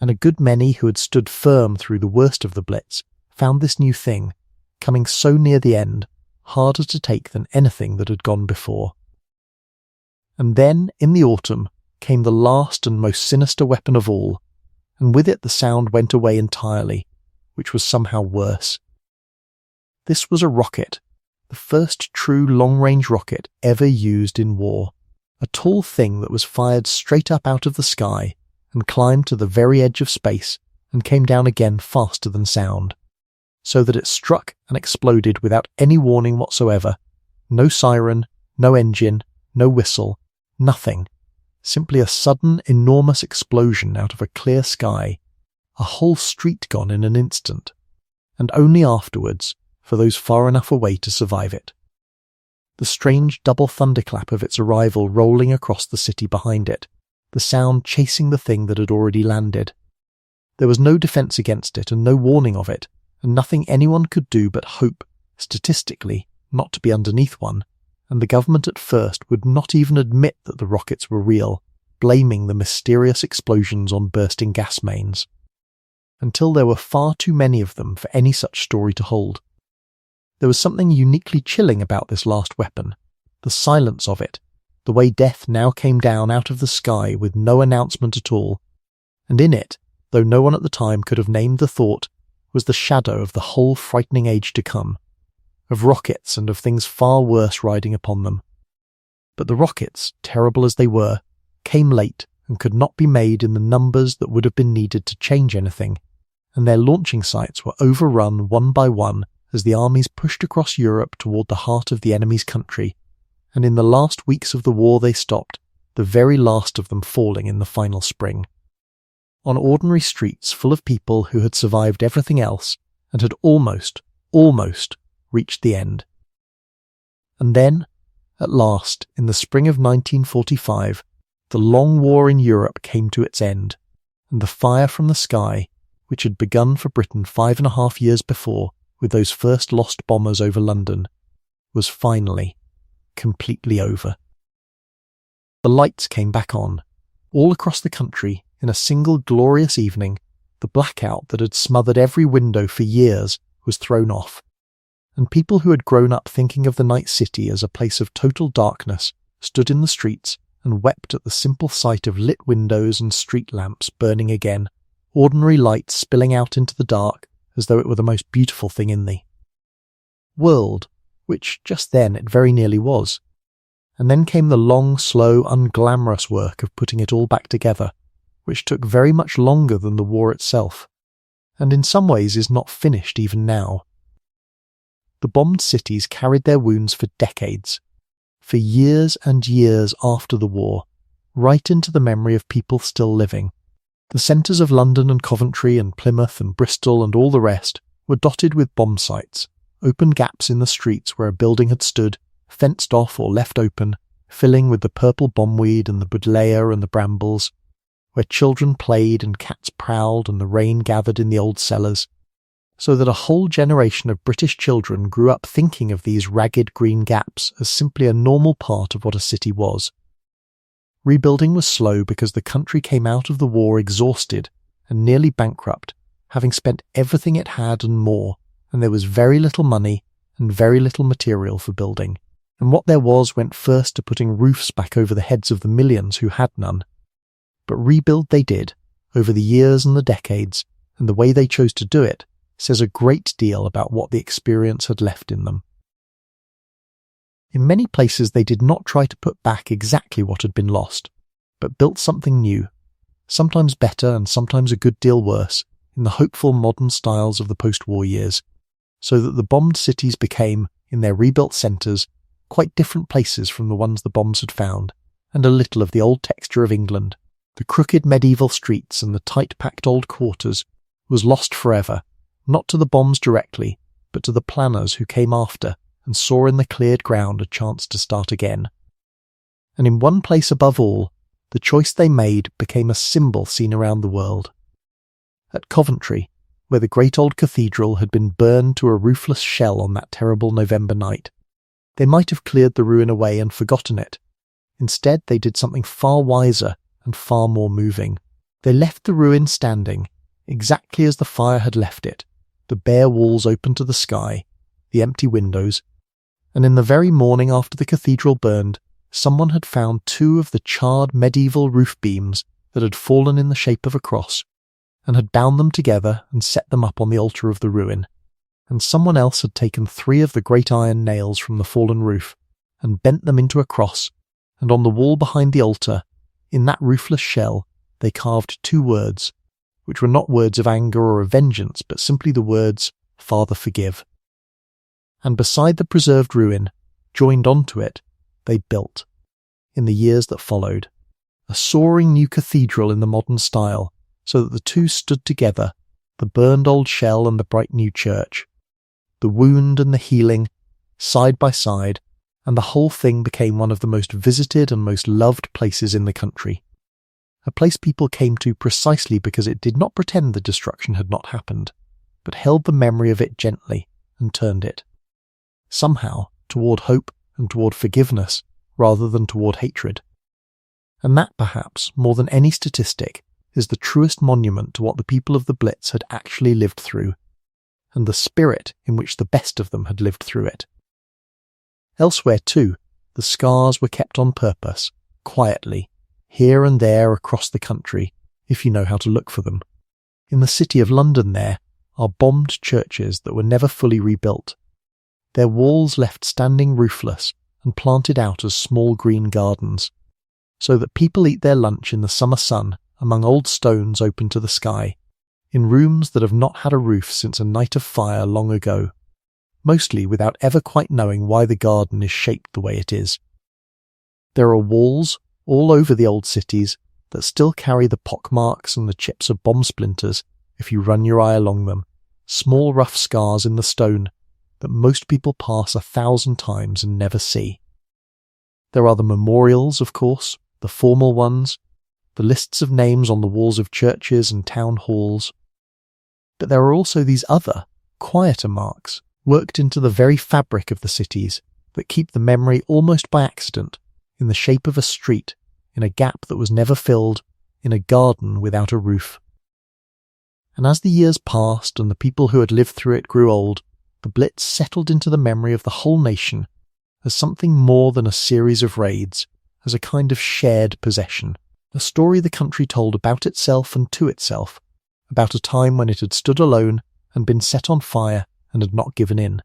[SPEAKER 1] And a good many who had stood firm through the worst of the Blitz found this new thing, coming so near the end, harder to take than anything that had gone before. And then, in the autumn, came the last and most sinister weapon of all, and with it the sound went away entirely, which was somehow worse. This was a rocket, the first true long-range rocket ever used in war, a tall thing that was fired straight up out of the sky and climbed to the very edge of space and came down again faster than sound, so that it struck and exploded without any warning whatsoever, no siren, no engine, no whistle, nothing, simply a sudden enormous explosion out of a clear sky, a whole street gone in an instant, and only afterwards, for those far enough away to survive it. The strange double thunderclap of its arrival rolling across the city behind it, the sound chasing the thing that had already landed. There was no defence against it and no warning of it, and nothing anyone could do but hope, statistically, not to be underneath one, and the government at first would not even admit that the rockets were real, blaming the mysterious explosions on bursting gas mains. Until there were far too many of them for any such story to hold. There was something uniquely chilling about this last weapon, the silence of it, the way death now came down out of the sky with no announcement at all, and in it, though no one at the time could have named the thought, was the shadow of the whole frightening age to come, of rockets and of things far worse riding upon them. But the rockets, terrible as they were, came late and could not be made in the numbers that would have been needed to change anything, and their launching sites were overrun one by one as the armies pushed across Europe toward the heart of the enemy's country, and in the last weeks of the war they stopped, the very last of them falling in the final spring. On ordinary streets full of people who had survived everything else and had almost reached the end. And then, at last, in the spring of 1945, the long war in Europe came to its end, and the fire from the sky, which had begun for Britain 5.5 years before with those first lost bombers over London, was finally completely over. The lights came back on, all across the country, in a single glorious evening. The blackout that had smothered every window for years was thrown off, and people who had grown up thinking of the night city as a place of total darkness stood in the streets and wept at the simple sight of lit windows and street lamps burning again, ordinary light spilling out into the dark as though it were the most beautiful thing in the world, which just then it very nearly was. And then came the long, slow, unglamorous work of putting it all back together, which took very much longer than the war itself, and in some ways is not finished even now. The bombed cities carried their wounds for decades, for years and years after the war, right into the memory of people still living. The centres of London and Coventry and Plymouth and Bristol and all the rest were dotted with bomb sites, open gaps in the streets where a building had stood, fenced off or left open, filling with the purple bombweed and the buddleia and the brambles, where children played and cats prowled and the rain gathered in the old cellars, so that a whole generation of British children grew up thinking of these ragged green gaps as simply a normal part of what a city was. Rebuilding was slow because the country came out of the war exhausted and nearly bankrupt, having spent everything it had and more, and there was very little money and very little material for building, and what there was went first to putting roofs back over the heads of the millions who had none. But rebuild they did, over the years and the decades, and the way they chose to do it says a great deal about what the experience had left in them. In many places they did not try to put back exactly what had been lost, but built something new, sometimes better and sometimes a good deal worse, in the hopeful modern styles of the post-war years, so that the bombed cities became, in their rebuilt centres, quite different places from the ones the bombs had found, and a little of the old texture of England. The crooked medieval streets and the tight-packed old quarters was lost forever, not to the bombs directly, but to the planners who came after and saw in the cleared ground a chance to start again. And in one place above all, the choice they made became a symbol seen around the world. At Coventry, where the great old cathedral had been burned to a roofless shell on that terrible November night, they might have cleared the ruin away and forgotten it. Instead, they did something far wiser and far more moving. They left the ruin standing, exactly as the fire had left it, the bare walls open to the sky, the empty windows, and in the very morning after the cathedral burned, someone had found 2 of the charred medieval roof beams that had fallen in the shape of a cross, and had bound them together and set them up on the altar of the ruin, and someone else had taken 3 of the great iron nails from the fallen roof, and bent them into a cross, and on the wall behind the altar, in that roofless shell, they carved 2 words, which were not words of anger or of vengeance, but simply the words, Father, forgive. And beside the preserved ruin, joined onto it, they built, in the years that followed, a soaring new cathedral in the modern style, so that the 2 stood together, the burned old shell and the bright new church, the wound and the healing, side by side, and the whole thing became one of the most visited and most loved places in the country. A place people came to precisely because it did not pretend the destruction had not happened, but held the memory of it gently and turned it, somehow, toward hope and toward forgiveness rather than toward hatred. And that, perhaps, more than any statistic, is the truest monument to what the people of the Blitz had actually lived through, and the spirit in which the best of them had lived through it. Elsewhere, too, the scars were kept on purpose, quietly, here and there across the country, if you know how to look for them. In the city of London there are bombed churches that were never fully rebuilt, their walls left standing roofless and planted out as small green gardens, so that people eat their lunch in the summer sun among old stones open to the sky, in rooms that have not had a roof since a night of fire long ago, mostly without ever quite knowing why the garden is shaped the way it is. There are walls all over the old cities that still carry the pockmarks and the chips of bomb splinters if you run your eye along them, small rough scars in the stone that most people pass 1,000 times and never see. There are the memorials, of course, the formal ones, the lists of names on the walls of churches and town halls. But there are also these other, quieter marks, worked into the very fabric of the cities, that keep the memory almost by accident, in the shape of a street, in a gap that was never filled, in a garden without a roof. And as the years passed and the people who had lived through it grew old, the Blitz settled into the memory of the whole nation as something more than a series of raids, as a kind of shared possession, a story the country told about itself and to itself, about a time when it had stood alone and been set on fire and had not given in.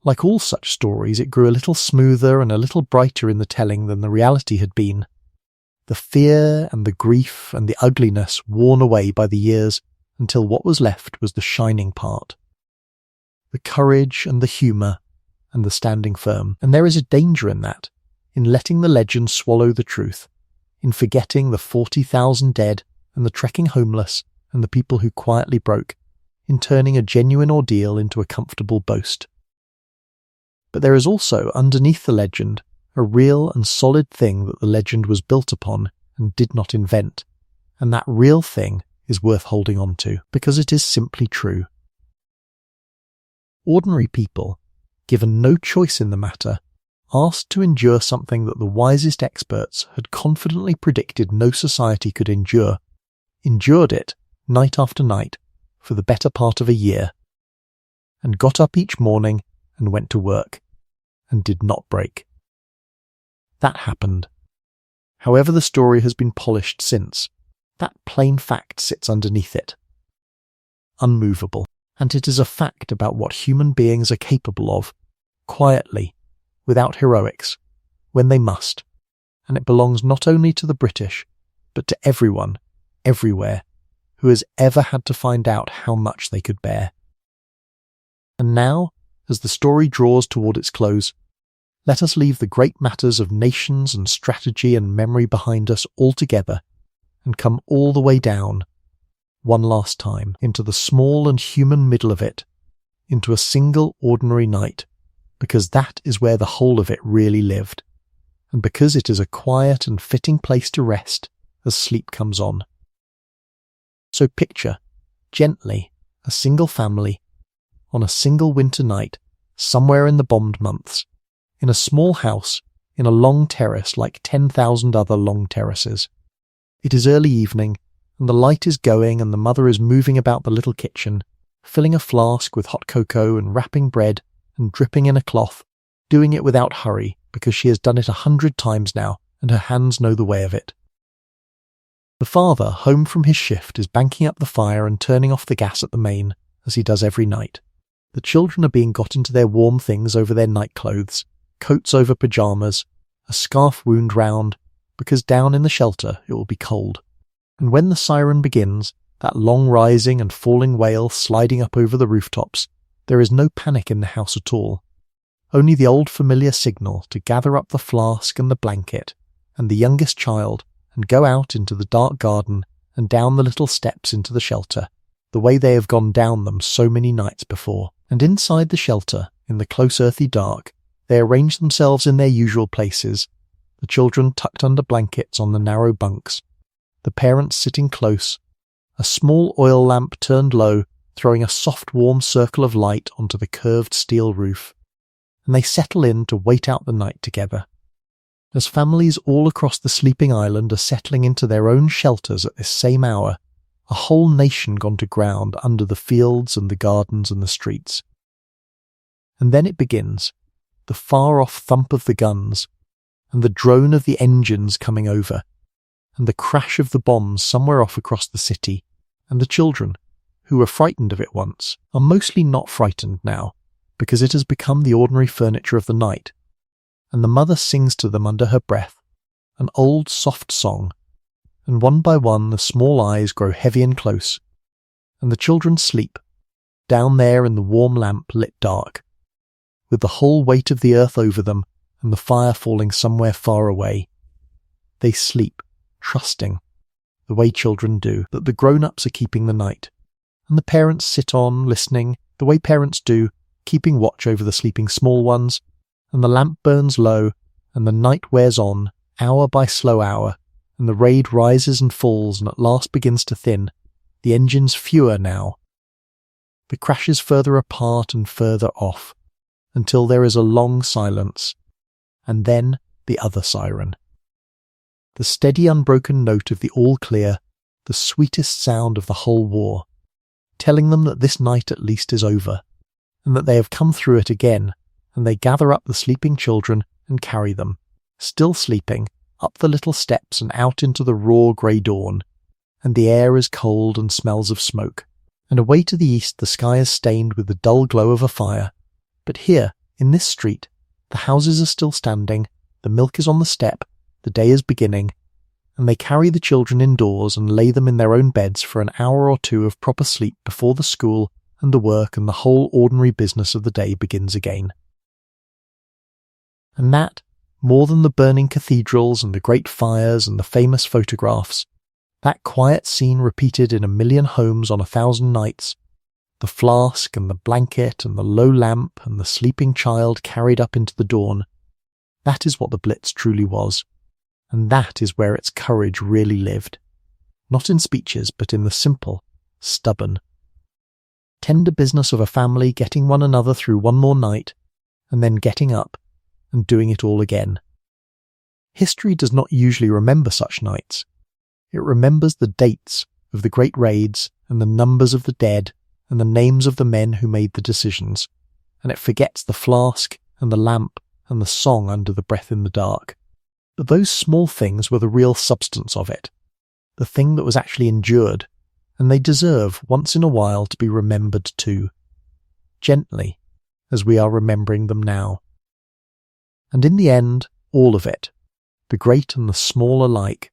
[SPEAKER 1] Like all such stories, it grew a little smoother and a little brighter in the telling than the reality had been. The fear and the grief and the ugliness worn away by the years until what was left was the shining part. The courage and the humour and the standing firm. And there is a danger in that, in letting the legend swallow the truth, in forgetting the 40,000 dead and the trekking homeless and the people who quietly broke, in turning a genuine ordeal into a comfortable boast. But there is also, underneath the legend, a real and solid thing that the legend was built upon and did not invent, and that real thing is worth holding on to, because it is simply true. Ordinary people, given no choice in the matter, asked to endure something that the wisest experts had confidently predicted no society could endure, endured it night after night for the better part of a year, and got up each morning and went to work, and did not break. That happened. However the story has been polished since, that plain fact sits underneath it. Unmovable. And it is a fact about what human beings are capable of, quietly, without heroics, when they must, and it belongs not only to the British, but to everyone, everywhere, who has ever had to find out how much they could bear. And now, as the story draws toward its close, let us leave the great matters of nations and strategy and memory behind us altogether, and come all the way down, one last time, into the small and human middle of it, into a single ordinary night, because that is where the whole of it really lived, and because it is a quiet and fitting place to rest as sleep comes on. So picture, gently, a single family, on a single winter night, somewhere in the bombed months, in a small house, in a long terrace like 10,000 other long terraces. It is early evening, and the light is going and the mother is moving about the little kitchen, filling a flask with hot cocoa and wrapping bread and dripping in a cloth, doing it without hurry because she has done it 100 times now and her hands know the way of it. The father, home from his shift, is banking up the fire and turning off the gas at the main, as he does every night. The children are being got into their warm things over their night clothes, coats over pyjamas, a scarf wound round, because down in the shelter it will be cold. And when the siren begins, that long rising and falling wail sliding up over the rooftops, there is no panic in the house at all. Only the old familiar signal to gather up the flask and the blanket and the youngest child and go out into the dark garden and down the little steps into the shelter, the way they have gone down them so many nights before. And inside the shelter, in the close earthy dark, they arrange themselves in their usual places, the children tucked under blankets on the narrow bunks, the parents sitting close, a small oil lamp turned low, throwing a soft warm circle of light onto the curved steel roof, and they settle in to wait out the night together. As families all across the sleeping island are settling into their own shelters at this same hour, a whole nation gone to ground under the fields and the gardens and the streets. And then it begins, the far-off thump of the guns, and the drone of the engines coming over, and the crash of the bombs somewhere off across the city, and the children, who were frightened of it once, are mostly not frightened now, because it has become the ordinary furniture of the night, and the mother sings to them under her breath, an old soft song, and one by one the small eyes grow heavy and close, and the children sleep, down there in the warm lamp-lit dark, with the whole weight of the earth over them and the fire falling somewhere far away. They sleep, trusting, the way children do, that the grown-ups are keeping the night, and the parents sit on, listening, the way parents do, keeping watch over the sleeping small ones, and the lamp burns low, and the night wears on, hour by slow hour, and the raid rises and falls and at last begins to thin, the engines fewer now, the crashes further apart and further off, until there is a long silence, and then the other siren. The steady unbroken note of the all-clear, the sweetest sound of the whole war, telling them that this night at least is over, and that they have come through it again, and they gather up the sleeping children and carry them, still sleeping, up the little steps and out into the raw grey dawn, and the air is cold and smells of smoke, and away to the east the sky is stained with the dull glow of a fire. But here, in this street, the houses are still standing, the milk is on the step, the day is beginning, and they carry the children indoors and lay them in their own beds for an hour or two of proper sleep before the school and the work and the whole ordinary business of the day begins again. And that, more than the burning cathedrals and the great fires and the famous photographs, that quiet scene repeated in 1,000,000 homes on 1,000 nights, the flask and the blanket and the low lamp and the sleeping child carried up into the dawn, that is what the Blitz truly was, and that is where its courage really lived, not in speeches but in the simple, stubborn, tender business of a family getting one another through one more night, and then getting up and doing it all again. History does not usually remember such nights. It remembers the dates of the great raids and the numbers of the dead and the names of the men who made the decisions, and it forgets the flask and the lamp and the song under the breath in the dark. But those small things were the real substance of it, the thing that was actually endured, and they deserve once in a while to be remembered too, gently, as we are remembering them now. And in the end, all of it, the great and the small alike,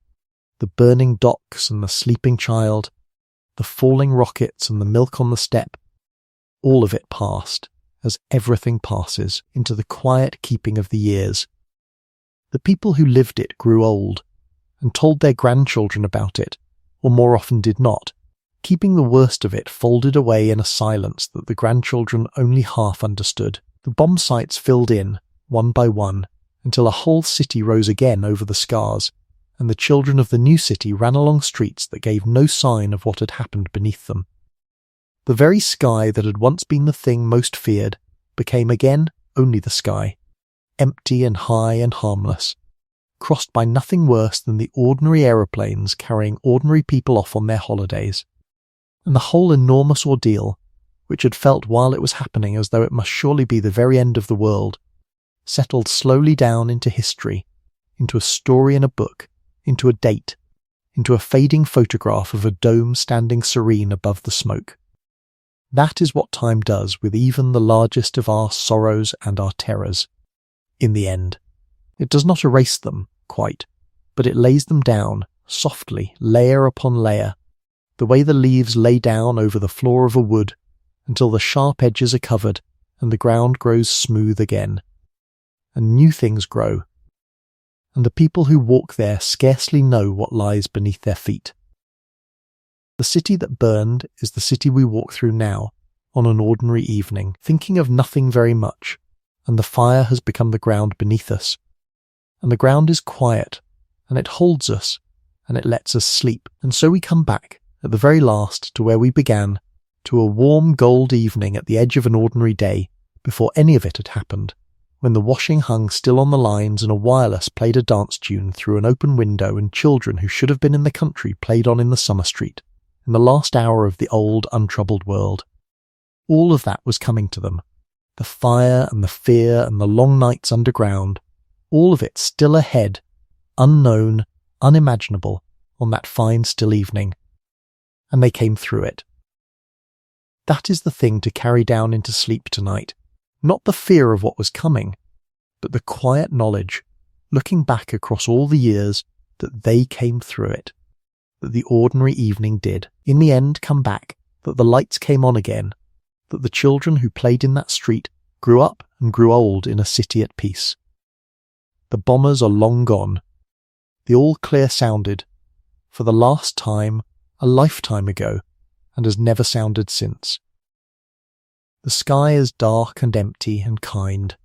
[SPEAKER 1] the burning docks and the sleeping child, the falling rockets and the milk on the step, all of it passed, as everything passes, into the quiet keeping of the years. The people who lived it grew old, and told their grandchildren about it, or more often did not, keeping the worst of it folded away in a silence that the grandchildren only half understood. The bomb sites filled in, one by one, until a whole city rose again over the scars, and the children of the new city ran along streets that gave no sign of what had happened beneath them. The very sky that had once been the thing most feared became again only the sky, empty and high and harmless, crossed by nothing worse than the ordinary aeroplanes carrying ordinary people off on their holidays. And the whole enormous ordeal, which had felt while it was happening as though it must surely be the very end of the world, settled slowly down into history, into a story in a book, into a date, into a fading photograph of a dome standing serene above the smoke. That is what time does with even the largest of our sorrows and our terrors. In the end, it does not erase them, quite, but it lays them down, softly, layer upon layer, the way the leaves lay down over the floor of a wood, until the sharp edges are covered and the ground grows smooth again. And new things grow, and the people who walk there scarcely know what lies beneath their feet. The city that burned is the city we walk through now, on an ordinary evening, thinking of nothing very much, and the fire has become the ground beneath us. And the ground is quiet, and it holds us, and it lets us sleep, and so we come back, at the very last, to where we began, to a warm gold evening at the edge of an ordinary day, before any of it had happened, when the washing hung still on the lines and a wireless played a dance tune through an open window and children who should have been in the country played on in the summer street, in the last hour of the old, untroubled world. All of that was coming to them. The fire and the fear and the long nights underground, all of it still ahead, unknown, unimaginable, on that fine still evening. And they came through it. That is the thing to carry down into sleep tonight. Not the fear of what was coming, but the quiet knowledge, looking back across all the years, that they came through it, that the ordinary evening did, in the end, come back, that the lights came on again, that the children who played in that street grew up and grew old in a city at peace. The bombers are long gone. The all clear sounded, for the last time, a lifetime ago, and has never sounded since. The sky is dark and empty and kind.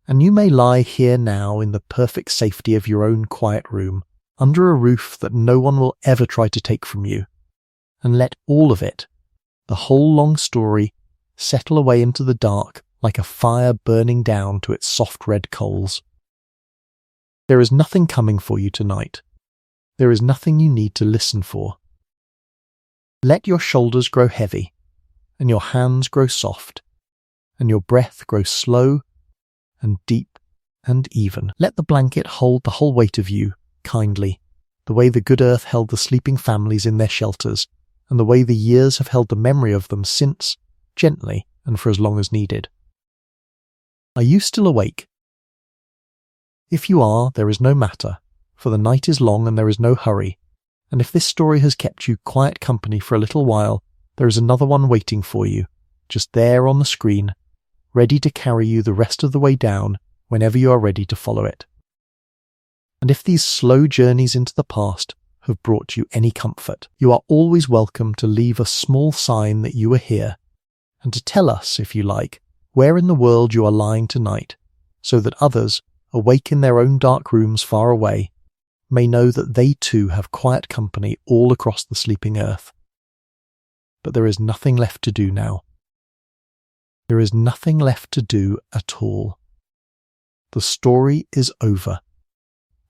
[SPEAKER 1] And you may lie here now in the perfect safety of your own quiet room, under a roof that no one will ever try to take from you, and let all of it, the whole long story, settle away into the dark like a fire burning down to its soft red coals. There is nothing coming for you tonight. There is nothing you need to listen for. Let your shoulders grow heavy, and your hands grow soft, and your breath grow slow and deep and even. Let the blanket hold the whole weight of you, kindly, the way the good earth held the sleeping families in their shelters, and the way the years have held the memory of them since, gently and for as long as needed. Are you still awake? If you are, there is no matter, for the night is long and there is no hurry, and if this story has kept you quiet company for a little while, there is another one waiting for you, just there on the screen, ready to carry you the rest of the way down whenever you are ready to follow it. And if these slow journeys into the past have brought you any comfort, you are always welcome to leave a small sign that you are here, and to tell us, if you like, where in the world you are lying tonight, so that others, awake in their own dark rooms far away, may know that they too have quiet company all across the sleeping earth. But there is nothing left to do now. There is nothing left to do at all. The story is over.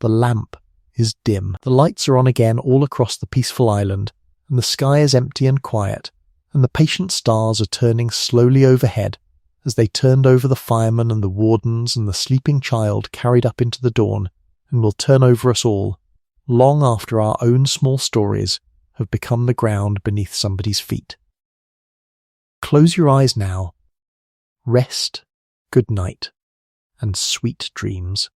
[SPEAKER 1] The lamp is dim. The lights are on again all across the peaceful island, and the sky is empty and quiet, and the patient stars are turning slowly overhead as they turned over the firemen and the wardens and the sleeping child carried up into the dawn, and will turn over us all, long after our own small stories have become the ground beneath somebody's feet. Close your eyes now. Rest, good night, and sweet dreams.